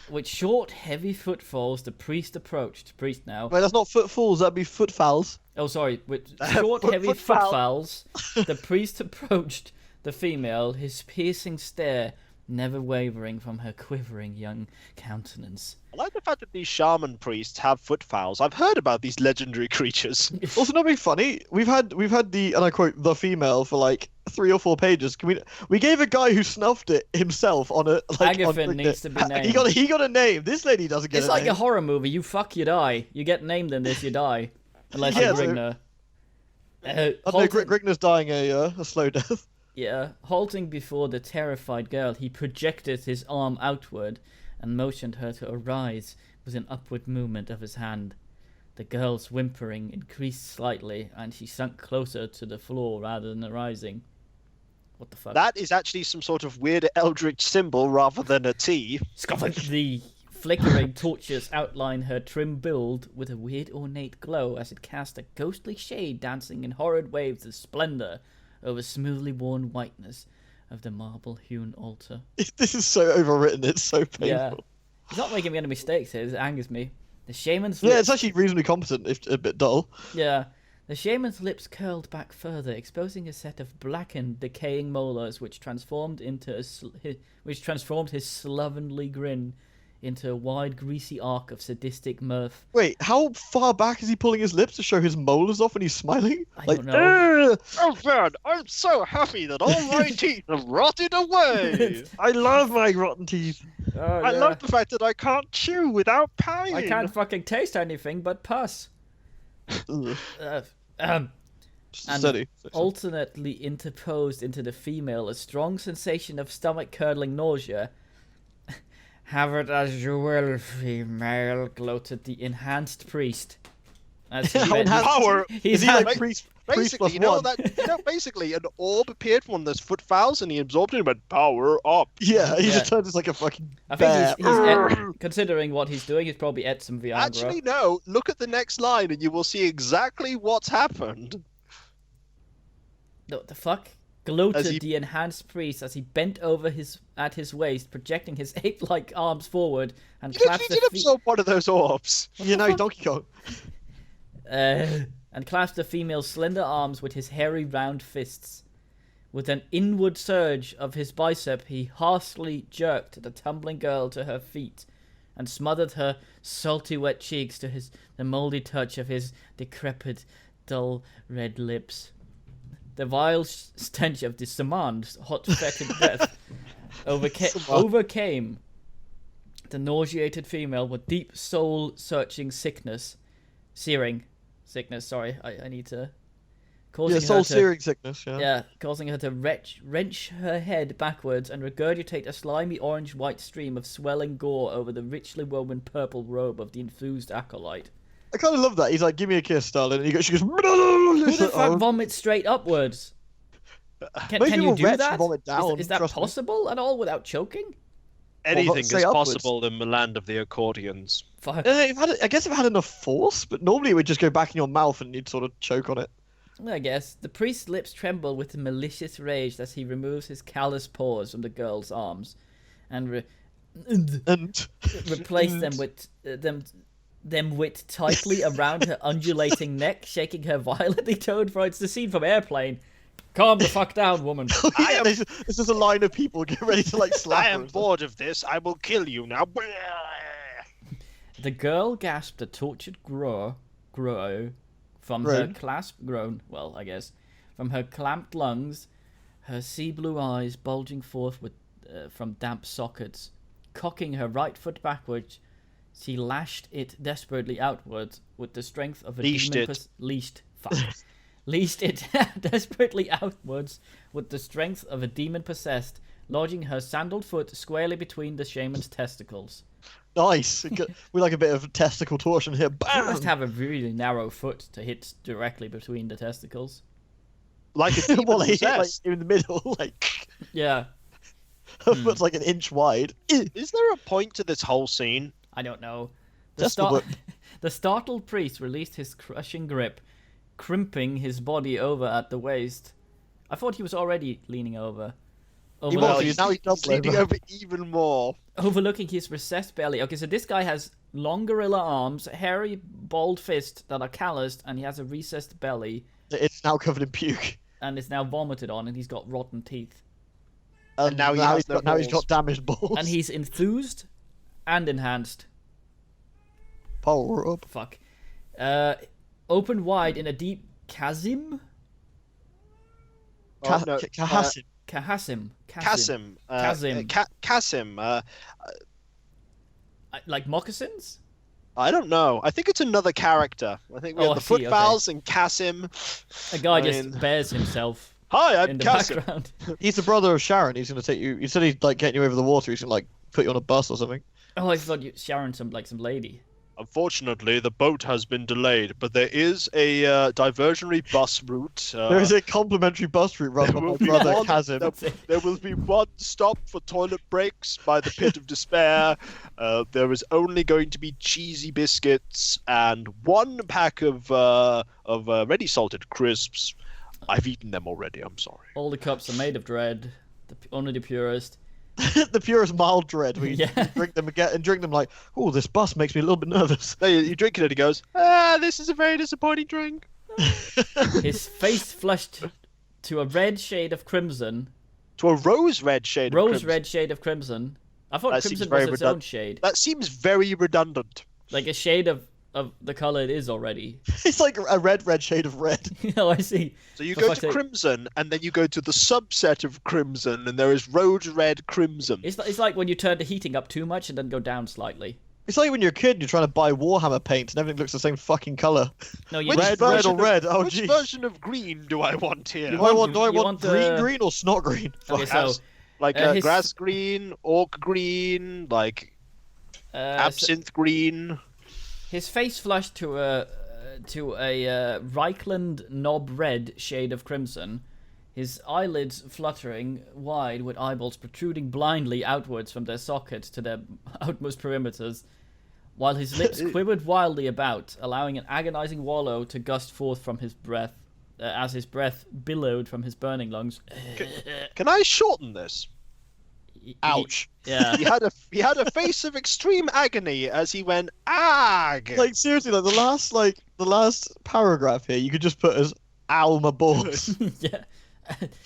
With short, heavy footfalls, the priest approached. Priest now. Wait, that's not footfalls. That'd be footfalls. Oh, sorry. With short, heavy Footfalls. footfalls, the priest approached the female, his piercing stare never wavering from her quivering young countenance. I like the fact that these shaman priests have footfalls. I've heard about these legendary creatures. Also, not being funny. We've had the, and I quote, the female for like 3 or 4 pages. We gave a guy who snuffed it himself on a like. Agatha on needs to be named. He got a name. This lady doesn't get It's a like name. a horror movie. You fuck, you die. You get named in this, you die. Unless Yeah, you're so- Grignar. I know Halting- Grignar's dying a slow death. Yeah, halting before the terrified girl, he projected his arm outward and motioned her to arise with an upward movement of his hand. The girl's whimpering increased slightly, and she sunk closer to the floor rather than arising. What the fuck? That is actually some sort of weird eldritch symbol rather than a T. The Flickering torches outline her trim build with a weird ornate glow as it casts a ghostly shade dancing in horrid waves of splendor over smoothly worn whiteness of the marble-hewn altar. This is so overwritten, it's so painful. Yeah. He's not making any mistakes here, it angers me. The shaman's Yeah, it's actually reasonably competent, if a bit dull. Yeah. The shaman's lips curled back further, exposing a set of blackened, decaying molars which transformed his slovenly grin into a wide, greasy arc of sadistic mirth. Wait, how far back is he pulling his lips to show his molars off when he's smiling? I don't know. Oh man, I'm so happy that all my teeth have rotted away. I love my rotten teeth. Oh, I love the fact that I can't chew without pain. I can't fucking taste anything but pus. Ugh. And Steady. alternately interposed into the female a strong sensation of stomach-curdling nausea. Have it as you will, female, gloated the enhanced priest. As he Power. Is he like priest Basically, plus basically, an orb appeared from those foot fouls, and he absorbed it and went power up. Yeah, he Yeah. just turns into like a fucking I bear. think considering what he's doing, he's probably ate some Viagra. Actually, no. Look at the next line, and you will see exactly what's happened. What the fuck? Gloated As he- the enhanced priest as he bent over at his waist, projecting his ape-like arms forward and You clasped did the feet. absorb one of those orbs. You know, Donkey Kong. And clasped the female's slender arms with his hairy round fists. With an inward surge of his bicep, he harshly jerked the tumbling girl to her feet, and smothered her salty wet cheeks to the mouldy touch of his decrepit, dull red lips. The vile stench of the Saman's hot fetid breath overcame the nauseated female with deep soul-searching searing sickness. Sorry, I need to. Yeah, soul-searing sickness, yeah. Yeah, causing her to wrench her head backwards and regurgitate a slimy orange-white stream of swelling gore over the richly woven purple robe of the enthused acolyte. I kind of love that. He's like, give me a kiss, darling. And she goes, Who the fuck vomits straight upwards? Can Most you people do retch that? and vomit down, Is that trust me. possible at all without choking? Anything say is upwards. possible in the land of the Ecordians. Fuck. I guess if it had enough force, but normally it would just go back in your mouth and you'd sort of choke on it. I guess. The priest's lips tremble with malicious rage as he removes his callous paws from the girl's arms and And replace them with them with tightly around her undulating neck, shaking her violently toned throat. It's the scene from Airplane. Calm the fuck down, woman. this is a line of people getting ready to like slap I her am and stuff. bored of this. I will kill you now. The girl gasped a tortured groan from her from her clamped lungs, her sea blue eyes bulging forth from damp sockets. Cocking her right foot backwards, she lashed it desperately outwards with the strength of a Leashed demon. Leashed it desperately outwards with the strength of a demon possessed, lodging her sandaled foot squarely between the shaman's testicles. Nice. We like a bit of testicle torsion here. You Bam! must have a really narrow foot to hit directly between the testicles. Like a demon Well, like possessed. in the middle, like Yeah, her foot's like an inch wide. Is there a point to this whole scene? I don't know. Testicle whip. The startled priest released his crushing grip, crimping his body over at the waist. I thought he was already leaning over. He was, now he's double leaning over. over even more. Overlooking his recessed belly. Okay, so this guy has long gorilla arms, hairy, bald fists that are calloused, and he has a recessed belly, It's now covered in puke. and it's now vomited on, and he's got rotten teeth. And now he has no now he's balls. got damaged balls. And he's enthused and enhanced. Power up. Fuck. Opened wide in a deep chasm? Kahasin. Kasim. Kasim. Kasim. Kasim. Like moccasins? I don't know. I think it's another character. I think we Oh, have the I see, foot okay. fouls and Kasim. A guy I just mean- bears himself Hi, in I'm the Kasim. background. He's the brother of Sharon. He's gonna take you. He said he's like getting you over the water. He's gonna like put you on a bus or something. Oh, I thought you Sharon some lady. Unfortunately, the boat has been delayed, but there is a diversionary bus route. There is a complimentary bus route run by my brother Kazim. There will be one stop for toilet breaks by the pit of despair. There is only going to be cheesy biscuits and one pack of ready salted crisps. I've eaten them already. I'm sorry. All the cups are made of dread. Only the purest. The purest mild dread. We drink them again and drink them like, oh, this bus makes me a little bit nervous. No, you drink it and he goes, this is a very disappointing drink. His face flushed to a red shade of crimson. To a rose red shade. Red shade of crimson. I thought crimson was its own shade. That seems very redundant. Like a shade of the color it is already. It's like a red shade of red. Oh, I see. So you go to crimson, and then you go to the subset of crimson, and there is rose red crimson. It's like when you turn the heating up too much and then go down slightly. It's like when you're a kid and you're trying to buy Warhammer paint and everything looks the same fucking color. No, you red. Oh, which version of green do I want here? Do I want green or snot green? Okay, so like grass green, orc green, like absinthe green. His face flushed to a Reichland knob red shade of crimson, his eyelids fluttering wide with eyeballs protruding blindly outwards from their sockets to their outmost perimeters, while his lips quivered wildly about, allowing an agonizing wallow to gust forth from his breath, as his breath billowed from his burning lungs. Can I shorten this? Ouch. Yeah. He had a face of extreme agony as he went ag. Like seriously, like the last paragraph here, you could just put as ow my balls. Yeah.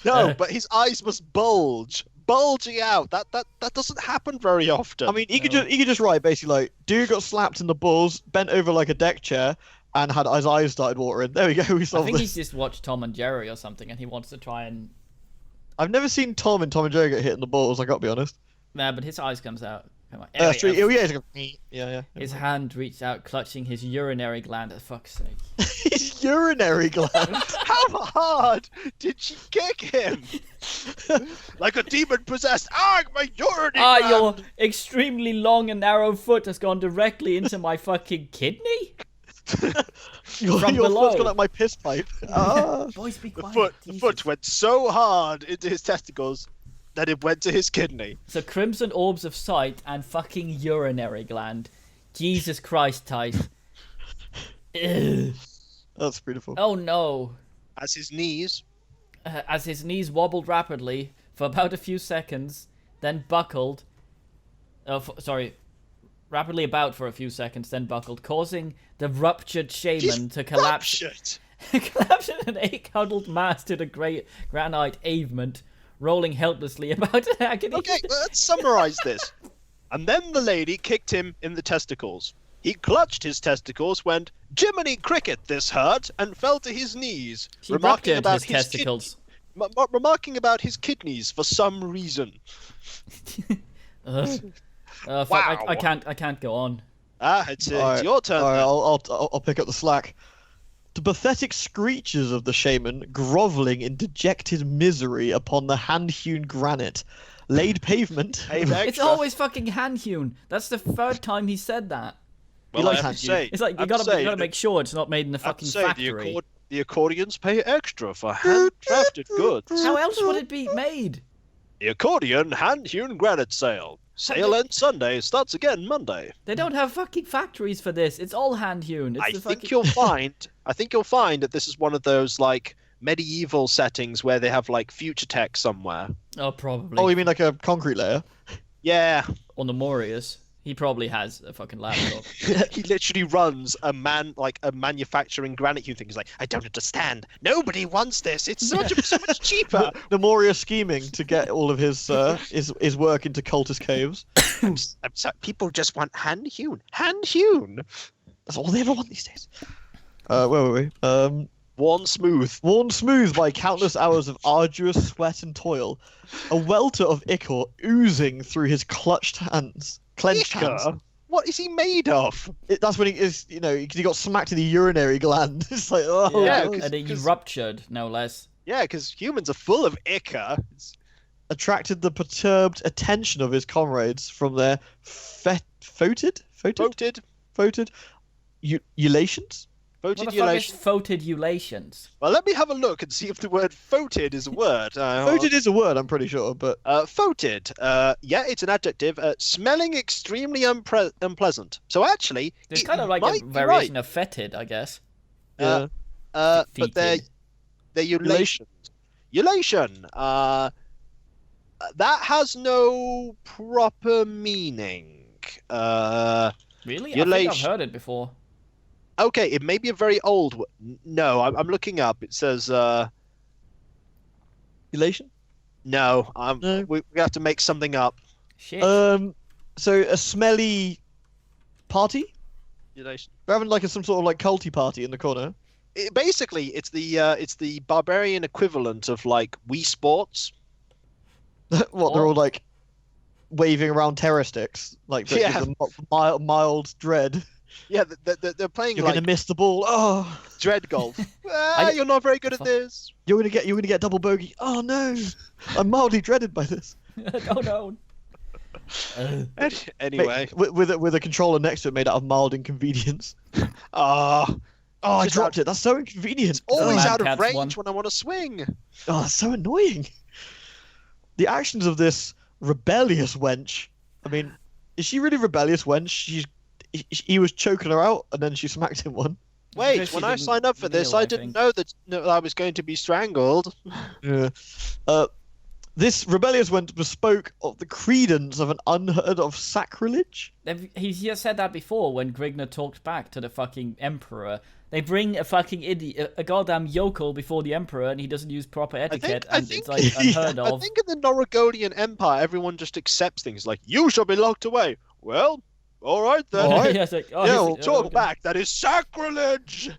No, but his eyes must bulging out. That doesn't happen very often. I mean, he could just write basically like, dude got slapped in the balls, bent over like a deck chair, and had his eyes started watering. There we go. We solved I think this. he's just watched Tom and Jerry or something, and he wants to try and. I've never seen Tom and Jerry get hit in the balls. I gotta be honest. Nah, but his eyes comes out. That's true. Oh, yeah, it's like, yeah. His hand reached out, clutching his urinary gland. For fuck's sake. His urinary gland. How hard did she kick him? Like a demon possessed. My urinary gland. Your extremely long and narrow foot has gone directly into my fucking kidney. Your below. foot's got like my piss pipe. Boys, be quiet. The foot went so hard into his testicles that it went to his kidney. So crimson orbs of sight and fucking urinary gland. Jesus Christ, Tice. That's beautiful. Oh no. As his knees wobbled rapidly for about a few seconds, then buckled. Rapidly about for a few seconds, then buckled, causing the ruptured shaman to collapse. Collapse in an eight-huddled mass to the great granite avement, rolling helplessly about in agony. Okay, let's summarize this. And then the lady kicked him in the testicles. He clutched his testicles, went, Jiminy Cricket, this hurt, and fell to his knees, remarking about his testicles. Remarking about his kidneys for some reason. Fuck, Wow. I can't go on. It's your turn. All right, I'll pick up the slack. The pathetic screeches of the shaman, grovelling in dejected misery upon the hand-hewn granite, laid pavement. It's always fucking hand-hewn. That's the third time he said that. Well, I have to say, it's like you gotta make sure it's not made in the fucking factory. The Ecordians pay extra for hand-crafted goods. How else would it be made? The Ecordian hand-hewn granite sale. Sale ends Sunday, starts again Monday. They don't have fucking factories for this. It's all hand-hewn. I think you'll find that this is one of those like medieval settings where they have like future tech somewhere. Oh, probably. Oh, you mean like a concrete layer? Yeah. On the Morius. He probably has a fucking laptop. He literally runs a manufacturing granite hewn thing. He's like, I don't understand. Nobody wants this. It's so much cheaper. The Moria scheming to get all of his work into cultist caves. I'm sorry. People just want hand hewn. Hand hewn. That's all they ever want these days. Where were we? Worn smooth by countless hours of arduous sweat and toil, a welter of ichor oozing through his clenched hands. What is he made of? That's when he is, he got smacked in the urinary gland. It's like, and he ruptured, no less. Yeah, because humans are full of ichor. Attracted the perturbed attention of his comrades from their foetid Voted. Ulations? What the Voted fuck is ulation. voted ulations? Well, let me have a look and see if the word voted is a word. Voted is a word, I'm pretty sure, but Voted. Yeah, it's an adjective. Smelling extremely unpleasant. So actually, It's it kind of like might a be variation of fetid, I guess. yeah. But they're Fetid. ulations. Ulation. That has no proper meaning. Really? I think I've Ulation. heard it before. Okay, it may be a very old. No, I'm looking up. It says. Elation? No, No. we have to make something up. Shit. So a smelly party? Ulation. We're having like some sort of like culty party in the corner. Basically, it's the barbarian equivalent of like Wii Sports. What, they're all like waving around terror sticks, like Yeah. the mild dread. Yeah, they're playing You're like gonna miss the ball. Oh, dread golf. You're not very good at this. you're gonna get double bogey. Oh no, I'm mildly dreaded by this. Oh no. Anyway, With a controller next to it made out of mild inconvenience. ah, Oh, I Just dropped it. That's so inconvenient. always Mad out of Catz range one. when I want to swing. Oh, that's so annoying. The actions of this rebellious wench. I mean, is she really rebellious wench? He was choking her out, and then she smacked him one. Wait, Because she when I didn't signed up for this, kneel, I I didn't think. know that I was going to be strangled. Yeah. This rebellious wench bespoke of the credence of an unheard of sacrilege. He's just said that before when Grignar talked back to the fucking emperor. They bring a fucking idiot, a goddamn yokel before the emperor, and he doesn't use proper etiquette, I and think- it's like unheard I of. think in the Norogodian Empire, everyone just accepts things like, you shall be locked away. Well, all right then. All right. Yeah, it's like, oh, Yeah, he's- well, Talk okay. back. That is sacrilege.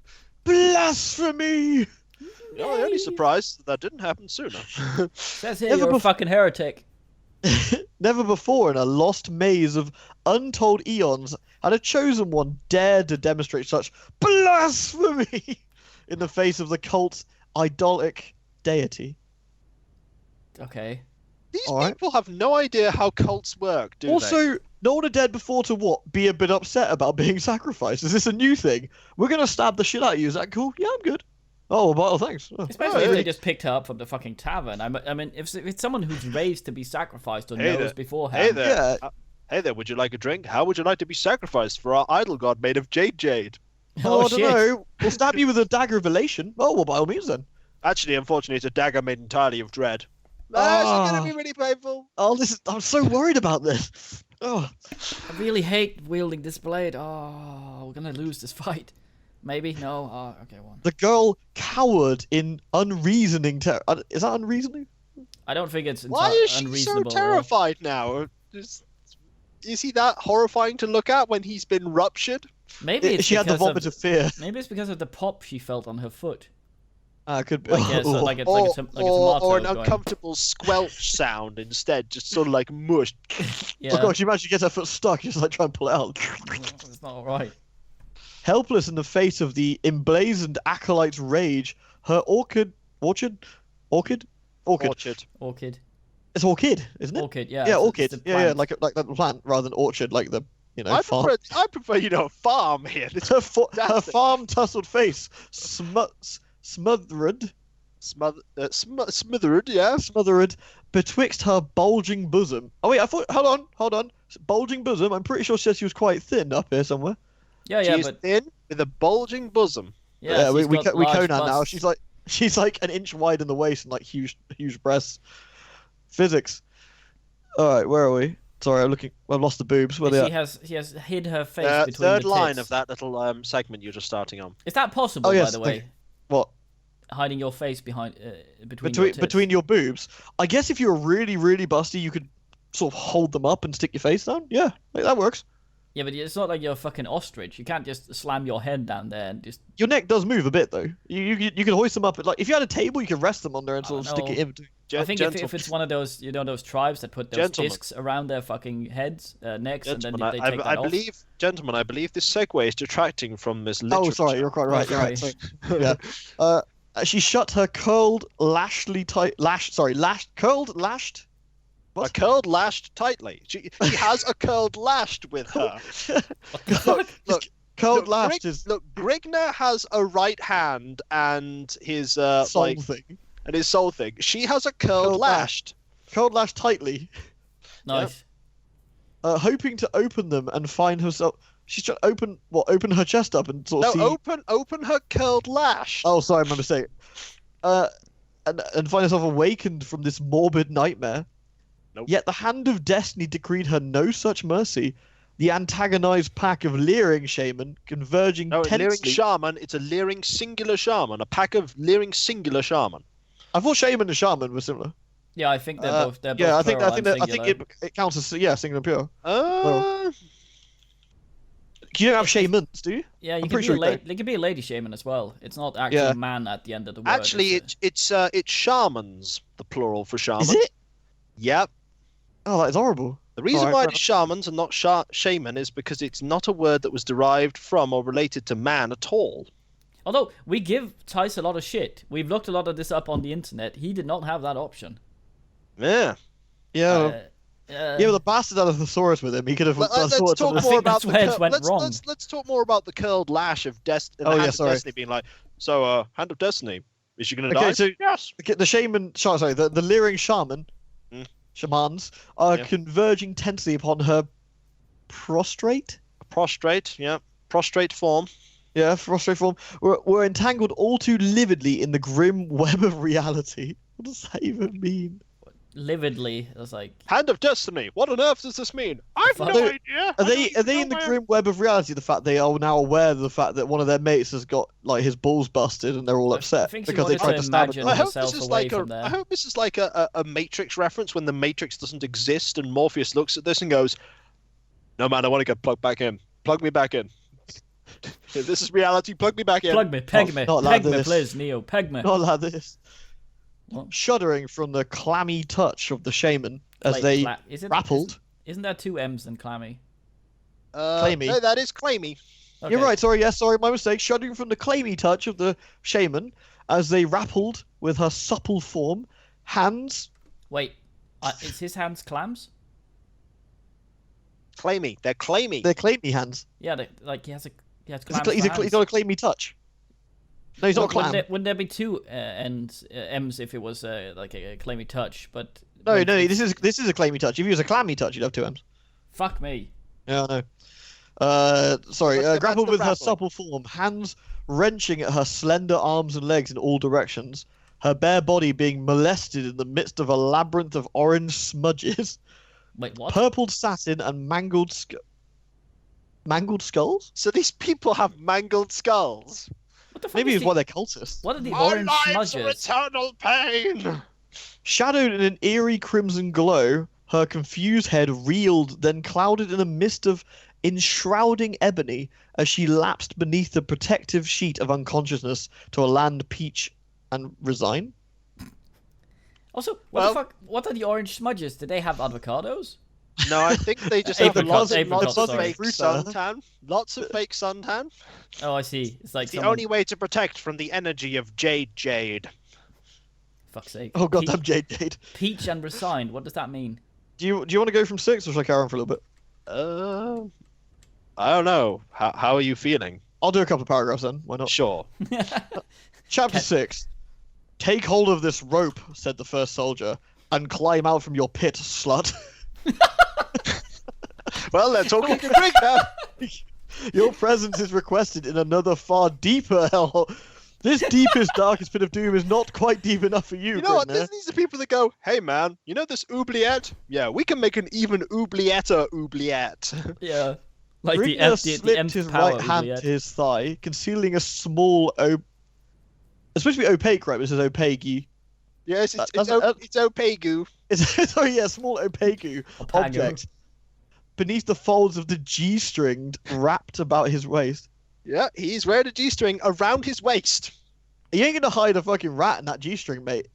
Blasphemy! I'm only surprised that didn't happen sooner. Says here Never you're a bef- fucking heretic. Never before in a lost maze of untold eons had a chosen one dared to demonstrate such blasphemy in the face of the cult's idolic deity. Okay. These All right. people have no idea how cults work, do they? Also, no one had dared before to what? Be a bit upset about being sacrificed. Is this a new thing? We're gonna stab the shit out of you. Is that cool? Yeah, I'm good. Oh, well, thanks. Oh. Especially yeah. if they just picked her up from the fucking tavern. I mean, if it's someone who's raised to be sacrificed or Hey knows there. beforehand. Hey there. Yeah. Hey there, would you like a drink? How would you like to be sacrificed for our idol god made of jade? Oh, I shit. don't know. We'll stab you with a dagger of elation. Oh, well, by all means then. Actually, unfortunately, it's a dagger made entirely of dread. Ah. It's gonna be really painful. Oh, I'm so worried about this. Oh, I really hate wielding this blade. Oh, we're gonna lose this fight. Maybe? No? Oh, okay, one. the girl cowered in unreasoning terror. Is that unreasoning? I don't think it's Why is she so unreasonable. terrified now? Is he that horrifying to look at when he's been ruptured? Maybe it's She had the because vomit of, of fear. maybe it's because of the pop she felt on her foot. Could be. Like, yeah, so, like, it's, like, Or, it's a, like a tomato or an going. uncomfortable squelch sound instead, just sort of like mush. Yeah, Oh gosh, you imagine she gets her foot stuck. She's like trying to pull it out. it's not alright. Helpless in the face of the emblazoned acolyte's rage, her orchid. Orchard. Orchid. It's orchid, isn't it? Orchid, yeah. Yeah, it's orchid. the Yeah, plant. like the plant rather than orchard, like the farm. I prefer, farm here. This Her fantastic. farm tussled face, smothered, smothered, yeah. smothered betwixt her bulging bosom. Oh wait, I thought. Hold on. Bulging bosom. I'm pretty sure she said she was quite thin up here somewhere. Yeah, yeah, She's but thin with a bulging bosom. yeah, we she's got Conan large now. busts. She's like an inch wide in the waist and like huge breasts. Physics. All right, where are we? Sorry, I've lost the boobs. Where they at? She has hid her face between Third the line tits. of that little segment you're just starting on. Is that possible, Oh, yes, by the way? What? Hiding your face behind between your tits. Between your boobs. I guess if you're really, really busty, you could sort of hold them up and stick your face down. Yeah, like, that works. Yeah, but it's not like you're a fucking ostrich. You can't just slam your head down there and just. Your neck does move a bit though. You can hoist them up. Like if you had a table, you could rest them on there and sort of stick it in between. I think if it's one of those, those tribes that put those Gentlemen. discs around their fucking heads, necks, and then Gentlemen, they take that off. I believe this segue is detracting from this Oh, literature. sorry, you're quite right. You're right. sorry. Sorry. Yeah. She shut her curled, lashed. A curled lashed tightly. She has a curled lashed with her. Look, Curled lashed is look. Grignar has a right hand and his soul thing. and his soul thing. She has a curled lashed. Curled lashed tightly. Nice. Hoping to open them and find herself. She's trying to open her chest up and sort of see. Open her curled lash. Oh, sorry, my mistake. And find herself awakened from this morbid nightmare. Nope. Yet the hand of destiny decreed her no such mercy. The antagonized pack of leering shaman converging tensely. Leering shaman. It's a leering singular shaman. A pack of leering singular shaman. I thought shaman and shaman were similar. Yeah, I think they're both. They're both Yeah, I think singular. it counts as singular and pure. Uh, You don't have shamans, do you? Yeah, you I'm can pretty be sure they can be a lady shaman as well. It's not actually man at the end of the word. actually, it's shamans. The plural for shaman. Is it? Yep. Oh, that is horrible. The reason Alright, why fair it is shamans and not shaman is because it's not a word that was derived from or related to man at all. Although we give Tice a lot of shit. We've looked a lot of this up on the internet. He did not have that option. Yeah. Yeah. But the bastard had a thesaurus with him. He could have. Let's talk more about that's where it went wrong. Let's talk more about the curled lash of Destiny. Oh, yeah, Hand sorry. of Destiny being like, so Hand of Destiny, is she gonna die? Okay, so Yes. the shaman, sorry, the leering shaman, shamans are converging tensely upon her prostrate. Prostrate, yeah, prostrate form. Yeah, prostrate form. Were entangled all too lividly in the grim web of reality. What does that even mean? Lividly, it was like Hand of Destiny. What on earth does this mean? I've no idea. Are they in the grim web of reality? The fact they are now aware of the fact that one of their mates has got like his balls busted, and they're all upset think she because they wanted tried to to stab imagine him. I hope herself this is away like from there. I hope this is like a Matrix reference when the Matrix doesn't exist and Morpheus looks at this and goes, "No man, I want to get plugged back in. Plug me back in. If this is reality, plug me back in. plug me, peg me, not like peg me, this. please, Neo, peg me. Not like this. What? Shuddering from the clammy touch of the shaman as Like, they grappled. Isn't there two M's in clammy? Clammy. No, that is claimy. Okay. You're right. Sorry. Yes. Sorry. My mistake. Shuddering from the clammy touch of the shaman as they grappled with her supple form, hands. Wait, is his hands clams? Claimy. They're claimy. They're clammy hands. Yeah, he has clams. He's for hands. got a clammy touch. No, he's not a clam. Wouldn't there be two M's if it was like a clammy touch? But No. This is a clammy touch. If he was a clammy touch, you'd have two M's. fuck me. Yeah, I know. Sorry. Let's get back Grappled to with her grappling. supple form, hands wrenching at her slender arms and legs in all directions. Her bare body being molested in the midst of a labyrinth of orange smudges, Wait, what? purpled satin, and mangled skulls. So these people have mangled skulls. What the fuck Maybe is it's why they're cultists. What are the My orange lives smudges? are eternal pain. Shadowed in an eerie crimson glow, her confused head reeled, then clouded in a mist of enshrouding ebony as she lapsed beneath the protective sheet of unconsciousness to a land peach and resign. Also, what the fuck? What are the orange smudges? Did they have avocados? No, I think they just have Apricots, lots of sorry. fake suntan. Lots of fake suntan. Oh, I see. It's like It's the only way to protect from the energy of jade. Fuck's sake. Oh goddamn Jade. Peach and resigned. What does that mean? Do you want to go from 6 or should I carry on for a little bit? I don't know. How are you feeling? I'll do a couple of paragraphs then. Why not? Sure. Chapter 6. Take hold of this rope, said the first soldier, and climb out from your pit, slut. Well, they're talking to Grignar. Your presence is requested in another far deeper hell. This deepest, darkest pit of doom is not quite deep enough for you, You know what? Grignar. These are people that go, "Hey man, you know this oubliette? Yeah, we can make an even oubliette." Yeah. Like the Grignar the slipped nth his power right hand oubliette. to his thigh, concealing a small It's supposed to be opaque, right? But it says opaque. Yes, it's That's- opegu. Sorry, yeah, small opaque object beneath the folds of the G-string wrapped about his waist. Yeah, he's wearing a G-string around his waist. You ain't gonna hide a fucking rat in that G-string, mate.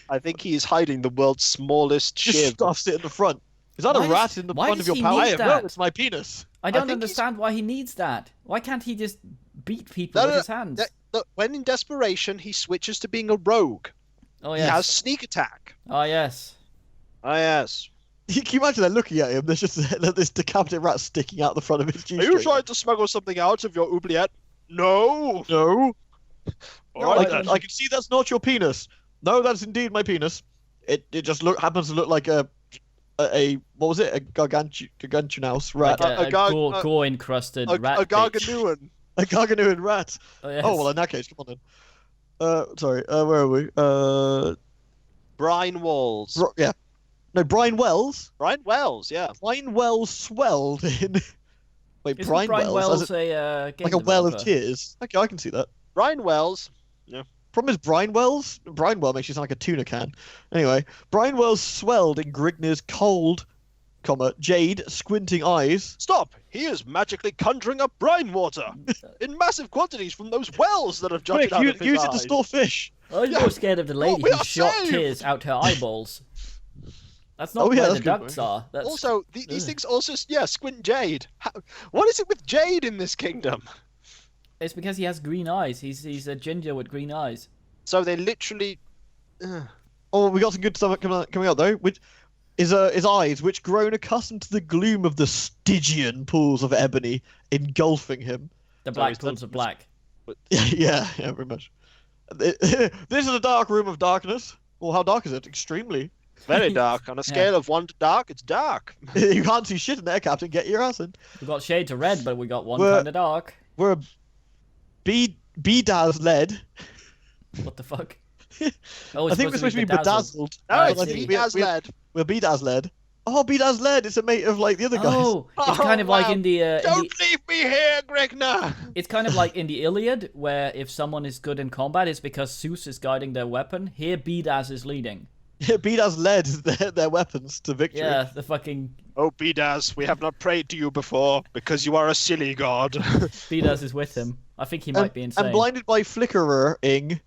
I think he is hiding the world's smallest Just shiv. stuffs it in the front. Is that Why a rat in the why front does of your he pouch? need I have that? no, it's my penis. I don't think he's- understand why he needs that. Why can't he just beat people No, with no, his hands? Look, when in desperation, he switches to being a rogue. Oh He yes. has sneak attack. Oh yes. Ah, yes. Can you imagine they're looking at him? There's just this decapitated rat sticking out the front of his G Are you trying to smuggle something out of your oubliette? No. No. All right, I, then. I can see that's not your penis. No, that's indeed my penis. It just happens to look like a what was it? A gargantuous rat. Like a gore encrusted rat. A gargantuan. A gargantuan rat. Oh, yes. Oh well, in that case, come on then. Sorry. Where are we? Brine Walls. Yeah. No, Brian Wells. Brine Wells, yeah. Brian Wells swelled in. Wait, Isn't Brian Wells a game like a well of developer? tears. Okay, I can see that. Brine Wells. Problem is, Brian Wells makes you sound like a tuna can. Anyway, Brian Wells swelled in Grignar's cold, jade, squinting eyes. Stop! He is magically conjuring up brine water in massive quantities from those wells that have jutted Quick, out of his use eyes. it to store fish. I was more scared of the lady we who are shot saved! tears out her eyeballs. That's not Oh, yeah, where that's the a good ducks point. are. That's... Also, these things also, squint jade. What is it with jade in this kingdom? It's because he has green eyes. He's a ginger with green eyes. So they literally... Oh, we got some good stuff coming out though. Which is his eyes, which grown accustomed to the gloom of the Stygian pools of ebony, engulfing him. The Sorry, black pools of black. Yeah, very much. This is a dark room of darkness. Well, how dark is it? Extremely. Very dark. On a scale of 1 to dark, it's dark. You can't see shit in there, Captain. Get your ass in. We got shades of red, but we got one We're- kind of dark. We're a B-Daz led. What the fuck? I think we're supposed to be bedazzled. No, I it's see. Beaz led. We're B-Daz led. Oh, B-Daz led. It's a mate of like the other guys. Oh, it's kind of like wow. in the. Don't leave me here, Grignar! It's kind of like in the Iliad, where if someone is good in combat, it's because Zeus is guiding their weapon. Here, Bedas is leading. Yeah, B-Daz led their weapons to victory. Yeah, the fucking Oh, Bedas, we have not prayed to you before, because you are a silly god. Bedas is with him. I think he might be insane. And blinded by flickering,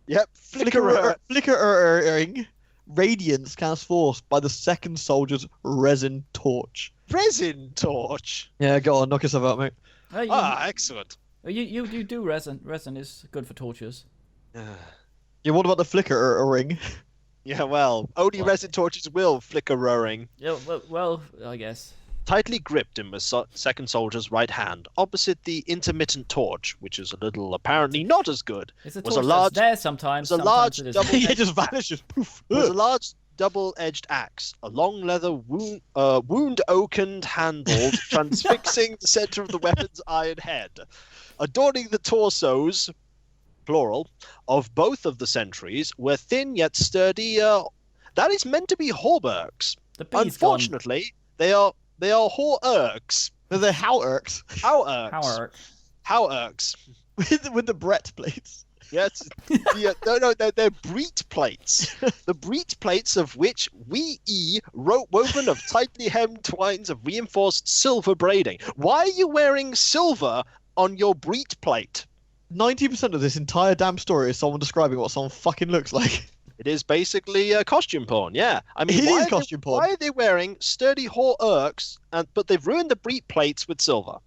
Yep, flickering radiance cast forth by the second soldier's resin torch. Resin torch. Yeah, go on, knock yourself out, mate. Hey, Excellent. you do resin. Resin is good for torches. Yeah, what about the flickering? Yeah, well, only What? resin torches will flicker roaring. Yeah, well, I guess. Tightly gripped in the second soldier's right hand, opposite the intermittent torch, which is a little apparently not as good, It's a was torch a large, that's there sometimes. was a sometimes large it isn't. double- It just vanishes. Poof. was a large double-edged axe, a long leather wound-oakened handle transfixing the center of the weapon's iron head, adorning the torsos, plural, of both of the sentries were thin yet sturdy. That is meant to be hauberks. The bee's Unfortunately, they are hauberks. They're hauberks gone. Hauberks. with the breastplates. Yes. No, they're breet plates. The breet plates of which woven of tightly hemmed twines of reinforced silver braiding. Why are you wearing silver on your breet plate? 90% of this entire damn story is someone describing what someone fucking looks like. It is basically costume porn, yeah. I mean, It why is are costume they, porn. Why are they wearing sturdy hauberks, but they've ruined the breet plates with silver?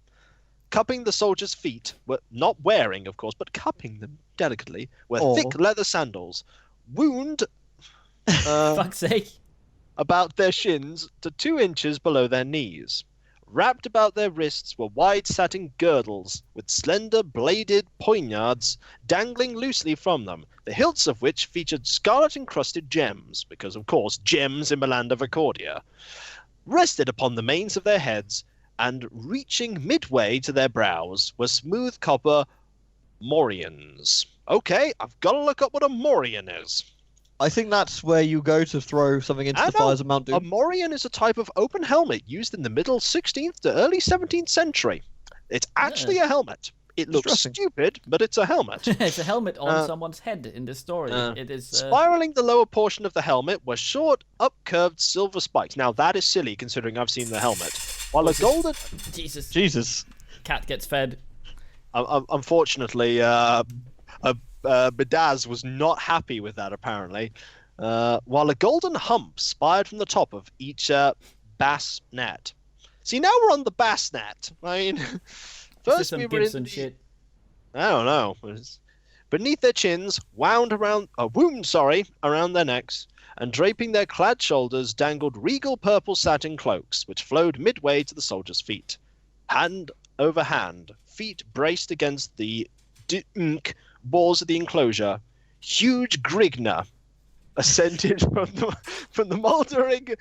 Cupping the soldiers' feet, were not wearing, of course, but cupping them delicately, were Aw. thick leather sandals. Wound Fuck's sake. about their shins to 2 inches below their knees. Wrapped about their wrists were wide satin girdles with slender bladed poignards dangling loosely from them, the hilts of which featured scarlet-encrusted gems, because of course gems in the land of Ecordia, rested upon the manes of their heads, and reaching midway to their brows were smooth copper morions. Okay, I've got to look up what a morion is. I think that's where you go to throw something into I the know. fires of Mount A Doom. morion is a type of open helmet used in the middle 16th to early 17th century. It's actually a helmet. It looks Interesting. stupid, but it's a helmet. It's a helmet on someone's head in this story. It is. Spiraling the lower portion of the helmet were short, up-curved silver spikes. Now that is silly, considering I've seen the helmet. While a golden... Jesus. Cat gets fed. Unfortunately, Bedaz was not happy with that, apparently. While a golden hump spired from the top of each bass net. See, now we're on the bass net. I mean, Is this first some we were Gibson in shit? I don't know. Beneath their chins, wound around their necks, and draping their clad shoulders dangled regal purple satin cloaks, which flowed midway to the soldiers' feet. Hand over hand, feet braced against the walls of the enclosure, huge Grignar ascended from the mouldering.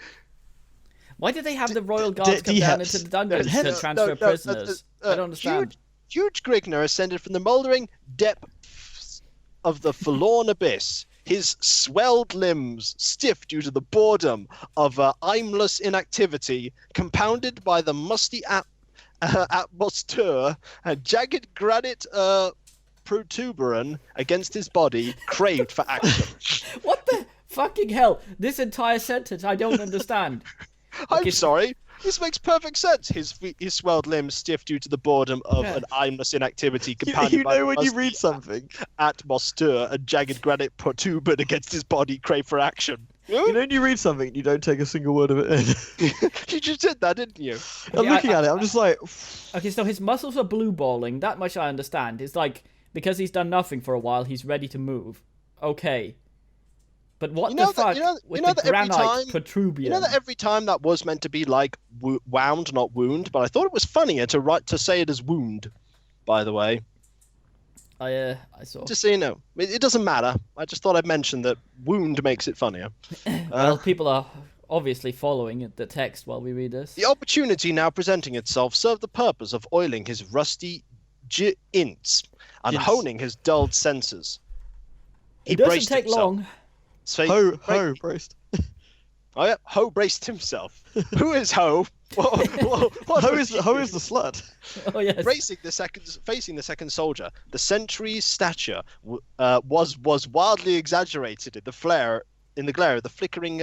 Why did they have the royal guards come down into the dungeons to transfer prisoners? I don't understand. Huge Grignar ascended from the mouldering depths of the forlorn abyss, his swelled limbs stiff due to the boredom of aimless inactivity, compounded by the musty atmosphere, and jagged granite protuberance against his body craved for action. What the fucking hell? This entire sentence I don't understand. I'm sorry. This makes perfect sense. His swelled limbs stiff due to the boredom of an aimless inactivity compounded by when you read something, atmosphere and jagged granite protubed against his body crave for action. You know when you read something, you don't take a single word of it in. You just did that, didn't you? I'm looking at it. I'm just like. Okay, so his muscles are blue balling. That much I understand. It's like because he's done nothing for a while, he's ready to move. Okay. But what the fuck with the granite protrubian? You know that every time that was meant to be like wound, not wound, but I thought it was funnier to say it as wound, by the way. I saw. Just so you know. It doesn't matter. I just thought I'd mention that wound makes it funnier. Well, people are obviously following the text while we read this. The opportunity now presenting itself served the purpose of oiling his rusty ints and honing his dulled senses. It doesn't take long. Ho braced. Oh yeah, Ho braced himself. Who is Ho? Ho is the slut. Oh yes. Facing the second soldier, the sentry's stature was wildly exaggerated in the glare of the flickering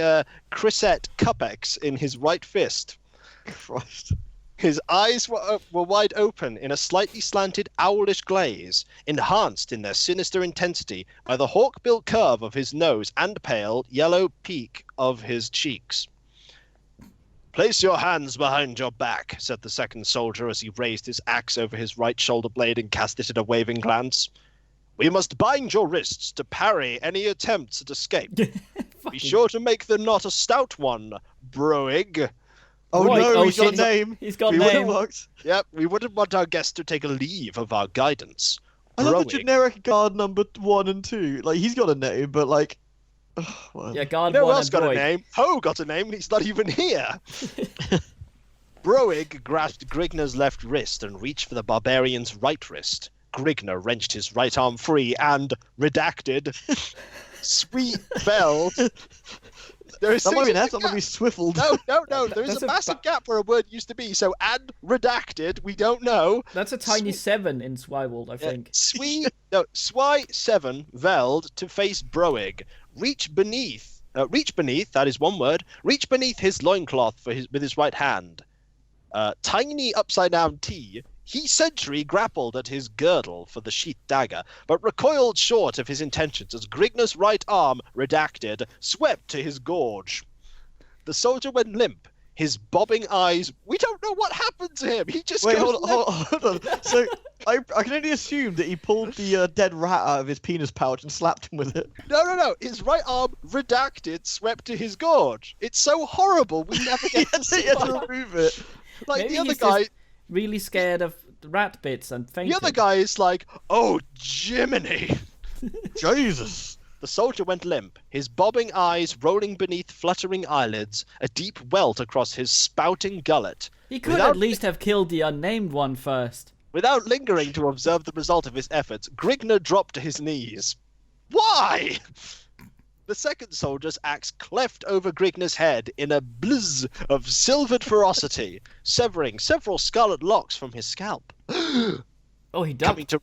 crisette cupex in his right fist. Christ. His eyes were wide open in a slightly slanted owlish glaze, enhanced in their sinister intensity by the hawk-built curve of his nose and pale yellow peak of his cheeks. "Place your hands behind your back," said the second soldier as he raised his axe over his right shoulder blade and cast it at a waving glance. "We must bind your wrists to parry any attempts at escape. Be sure to make the knot a stout one, Broig." Oh right. No, he's got a name. He's got a name. Yep, we wouldn't want our guest to take a leave of our guidance. I love the generic guard number 1 and 2. Like, he's got a name, but like... Yeah, guard 1 and who else got a name? Ho got a name, and he's not even here. Broig grasped Grignar's left wrist and reached for the barbarian's right wrist. Grignar wrenched his right arm free and, redacted, sweet belled... That might be swiffled. No. There is a massive gap where a word used to be. So, and redacted, we don't know. That's a tiny 7 in Swywald, I think. Swy7 veld to face Broig. Reach beneath, that is one word. Reach beneath his loincloth with his right hand. Tiny upside down T. He sentry grappled at his girdle for the sheathed dagger, but recoiled short of his intentions as Grignar's right arm, redacted, swept to his gorge. The soldier went limp, his bobbing eyes... We don't know what happened to him! He just hold on. So, I can only assume that he pulled the dead rat out of his penis pouch and slapped him with it. No. His right arm, redacted, swept to his gorge. It's so horrible, we never get to remove it. Like, maybe the other guy... really scared of rat bits and fainted. The other guy is like, "Oh, Jiminy!" Jesus. The soldier went limp, his bobbing eyes rolling beneath fluttering eyelids, a deep welt across his spouting gullet. He could at least have killed the unnamed one first. Without lingering to observe the result of his efforts, Grignar dropped to his knees. Why? The second soldier's axe cleft over Grignar's head in a blizz of silvered ferocity, severing several scarlet locks from his scalp. Oh, he ducked.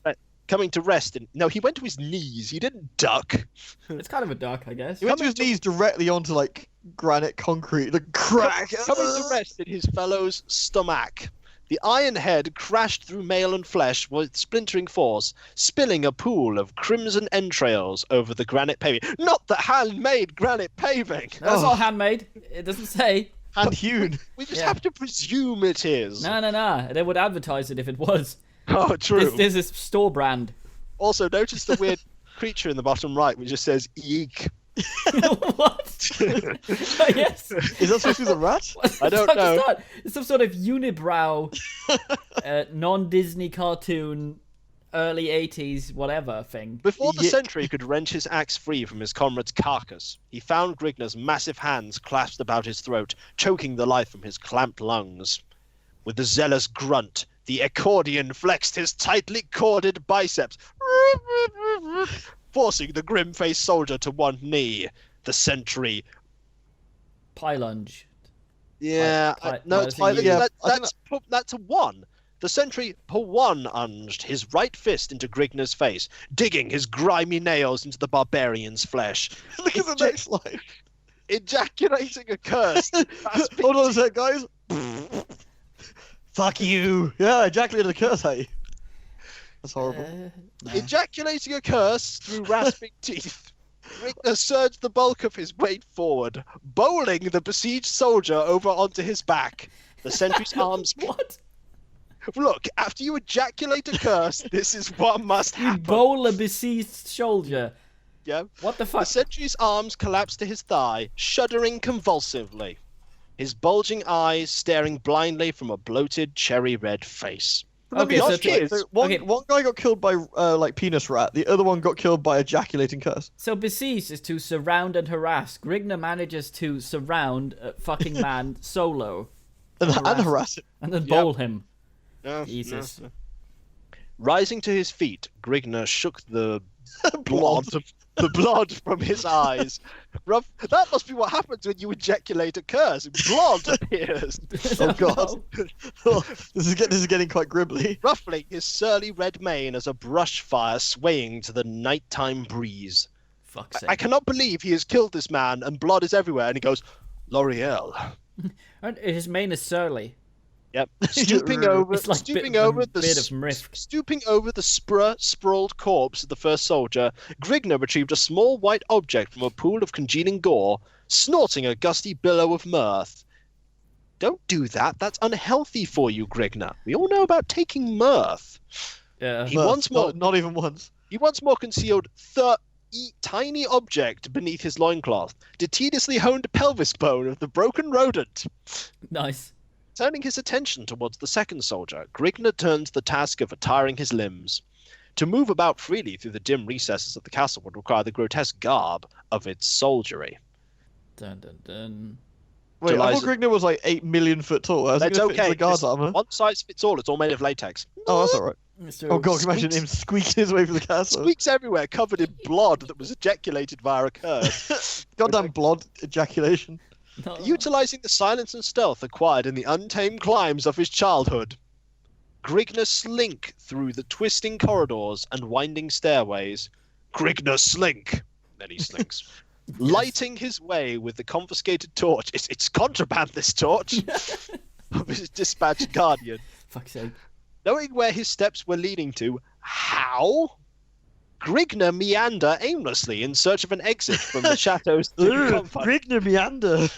Coming to rest. No, he went to his knees. He didn't duck. It's kind of a duck, I guess. He went to his knees directly onto, like, granite concrete. The crack. Coming to rest in his fellow's stomach. The iron head crashed through mail and flesh with splintering force, spilling a pool of crimson entrails over the granite paving. Not the handmade granite paving! That's not handmade. It doesn't say. Hand-hewn. We just have to presume it is. No. They would advertise it if it was. Oh, true. This is store brand. Also, notice the weird creature in the bottom right which just says "eek"? What? Yes. Is that supposed to be the rat? I don't know. It's some sort of unibrow, non-Disney cartoon, early 80s whatever thing. Before the sentry could wrench his axe free from his comrade's carcass, he found Grignar's massive hands clasped about his throat, choking the life from his clamped lungs. With a zealous grunt, the Ecordian flexed his tightly corded biceps, forcing the grim-faced soldier to one knee. The sentry... Pie lunge. Yeah, no, that's a one. The sentry one-unged his right fist into Grignar's face, digging his grimy nails into the barbarian's flesh. Look at the next line. Ejaculating a curse. Hold on a sec, guys. Fuck you. Yeah, ejaculated a curse at you. That's horrible. No. Ejaculating a curse through rasping teeth, Grignar surged the bulk of his weight forward, bowling the besieged soldier over onto his back. The sentry's arms... What? Look, after you ejaculate a curse, this is what must You happen. bowl a besieged soldier. Yeah. What the fuck? The sentry's arms collapsed to his thigh, shuddering convulsively, his bulging eyes staring blindly from a bloated cherry-red face. Okay, so one guy got killed by like penis rat. The other one got killed by ejaculating curse. So besieged is to surround and harass. Grignar manages to surround a fucking man solo. And harass him. And then bowl him. No, Jesus. no. Rising to his feet, Grignar shook the blood from his eyes. That must be what happens when you ejaculate a curse. Blood appears. Oh god. This is getting quite gribbly. Ruffling his surly red mane as a brush fire swaying to the nighttime breeze. Fuck's sake. I cannot believe he has killed this man and blood is everywhere. And he goes, L'Oreal. And his mane is surly. Yep. Stooping over It's like stooping bit over of Mrift. stooping over the sprawled corpse of the first soldier, Grignar retrieved a small white object from a pool of congealing gore, snorting a gusty billow of mirth. Don't do that. That's unhealthy for you, Grignar. We all know about taking mirth. Yeah. He once more Not even once. He once more concealed the tiny object beneath his loincloth, the tediously honed pelvis bone of the broken rodent. Nice. Turning his attention towards the second soldier, Grignar turned to the task of attiring his limbs. To move about freely through the dim recesses of the castle would require the grotesque garb of its soldiery. Dun dun dun. Wait, I thought Grignar was like 8 million foot tall. I was That's gonna fit into okay. the guard's armor. One size fits all. It's all made of latex. Oh, that's alright. So Oh god, imagine him squeaking his way through the castle. Squeaks everywhere, covered in blood that was ejaculated via a curse. Goddamn blood ejaculation. No. Utilizing the silence and stealth acquired in the untamed climes of his childhood, Grignar slink through the twisting corridors and winding stairways. Grignar slink. Then he slinks. Lighting his way with the confiscated torch. It's contraband, this torch. Of his dispatched guardian. Fuck's sake. Knowing where his steps were leading to, how? Grignar meander aimlessly in search of an exit from the chateau's confines. Grignar meander.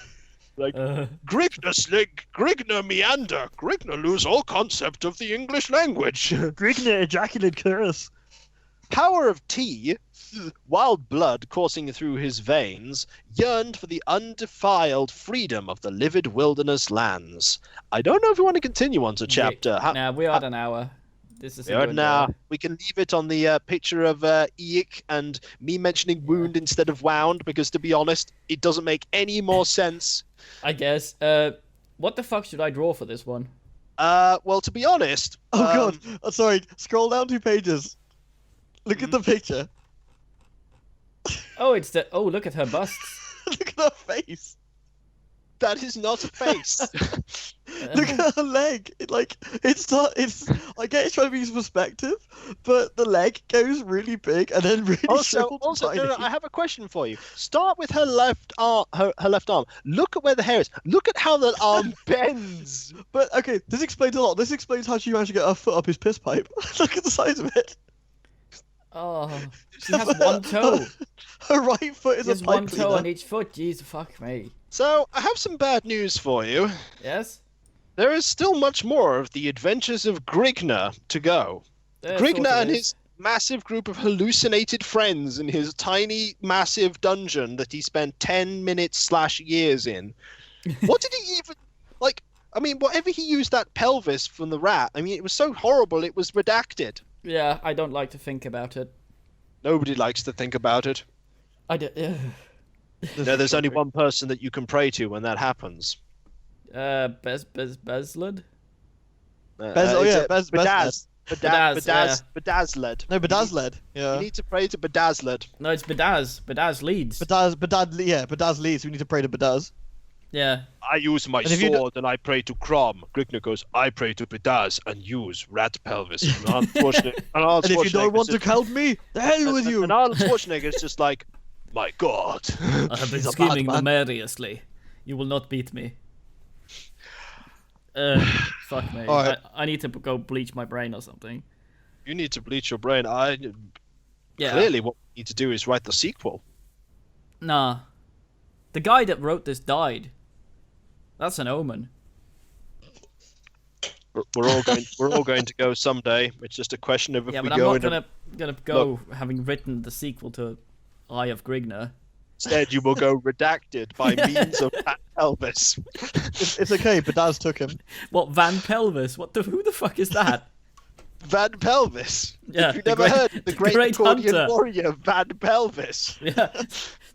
Like, Grignar slink, Grignar meander, Grignar lose all concept of the English language. Grignar ejaculate curse. Power of tea, wild blood coursing through his veins, yearned for the undefiled freedom of the livid wilderness lands. I don't know if we want to continue on to chapter. Nah, we are at an hour. This is We are now. We can leave it on the picture of Eek and me mentioning wound instead of wound, because to be honest, it doesn't make any more sense. I guess. What the fuck should I draw for this one? Well, to be honest. Oh god. Oh, sorry. Scroll down 2 pages. Look at the picture. Oh, it's the. Oh, look at her busts. Look at her face. That is not a face. Look at her leg. It's not. I get it's trying to be perspective, but the leg goes really big and then really Also, tiny. no, I have a question for you. Start with her left arm. Her left arm. Look at where the hair is. Look at how that arm bends. But okay, this explains a lot. This explains how she managed to get her foot up his piss pipe. Look at the size of it. Oh, she has one toe. Her right foot is She has a pipe one toe cleaner. on each foot. Jeez, fuck me. So, I have some bad news for you. Yes? There is still much more of the adventures of Grignar to go. Of course Grignar it and is. his massive group of hallucinated friends in his tiny, massive dungeon that he spent 10 minutes/years in. What did he even like? I mean, whatever he used that pelvis from the rat. I mean, it was so horrible. It was redacted. Yeah, I don't like to think about it. Nobody likes to think about it. I do. No, there's only one person that you can pray to when that happens. Besled? Bedazzled. No, Bedazzled. Yeah. You need to pray to Bedazzled. No, it's Bedaz. Bedaz leads. Bedaz leads. We need to pray to Bedaz. Yeah. I use my sword and I pray to Crom. Grignar goes, I pray to Bedaz and use rat pelvis. And And if you don't want to count me, the hell with you. And Arnold Schwarzenegger's just like, my God. I have been scheming numerically. You will not beat me. Fuck me. Right. I need to go bleach my brain or something. You need to bleach your brain. Yeah. Clearly what we need to do is write the sequel. Nah. The guy that wrote this died. That's an omen. We're all going to go someday. It's just a question of if we but go. I'm not gonna go having written the sequel to Eye of Grignar. Instead, you will go redacted by means of Van Pelvis. It's okay. Bedaz took him. What, Van Pelvis? Who the fuck is that? Van Pelvis. Yeah, You've never heard of the great Ecordian hunter. warrior Van Pelvis. Yeah.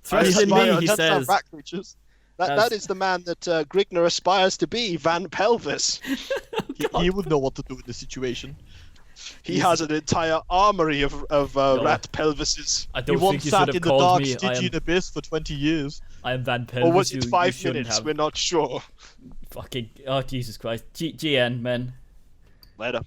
Thrust in me, he says. That is the man that Grignar aspires to be, Van Pelvis. He would know what to do in this situation. He has an entire armory of rat pelvises. I He don't think once you sat should in have the called dark me. Stygian abyss for 20 years. I am Van Pelvis. Or was it you 5 shouldn't minutes? have. We're not sure. Fucking. Oh, Jesus Christ. GN, man. Later.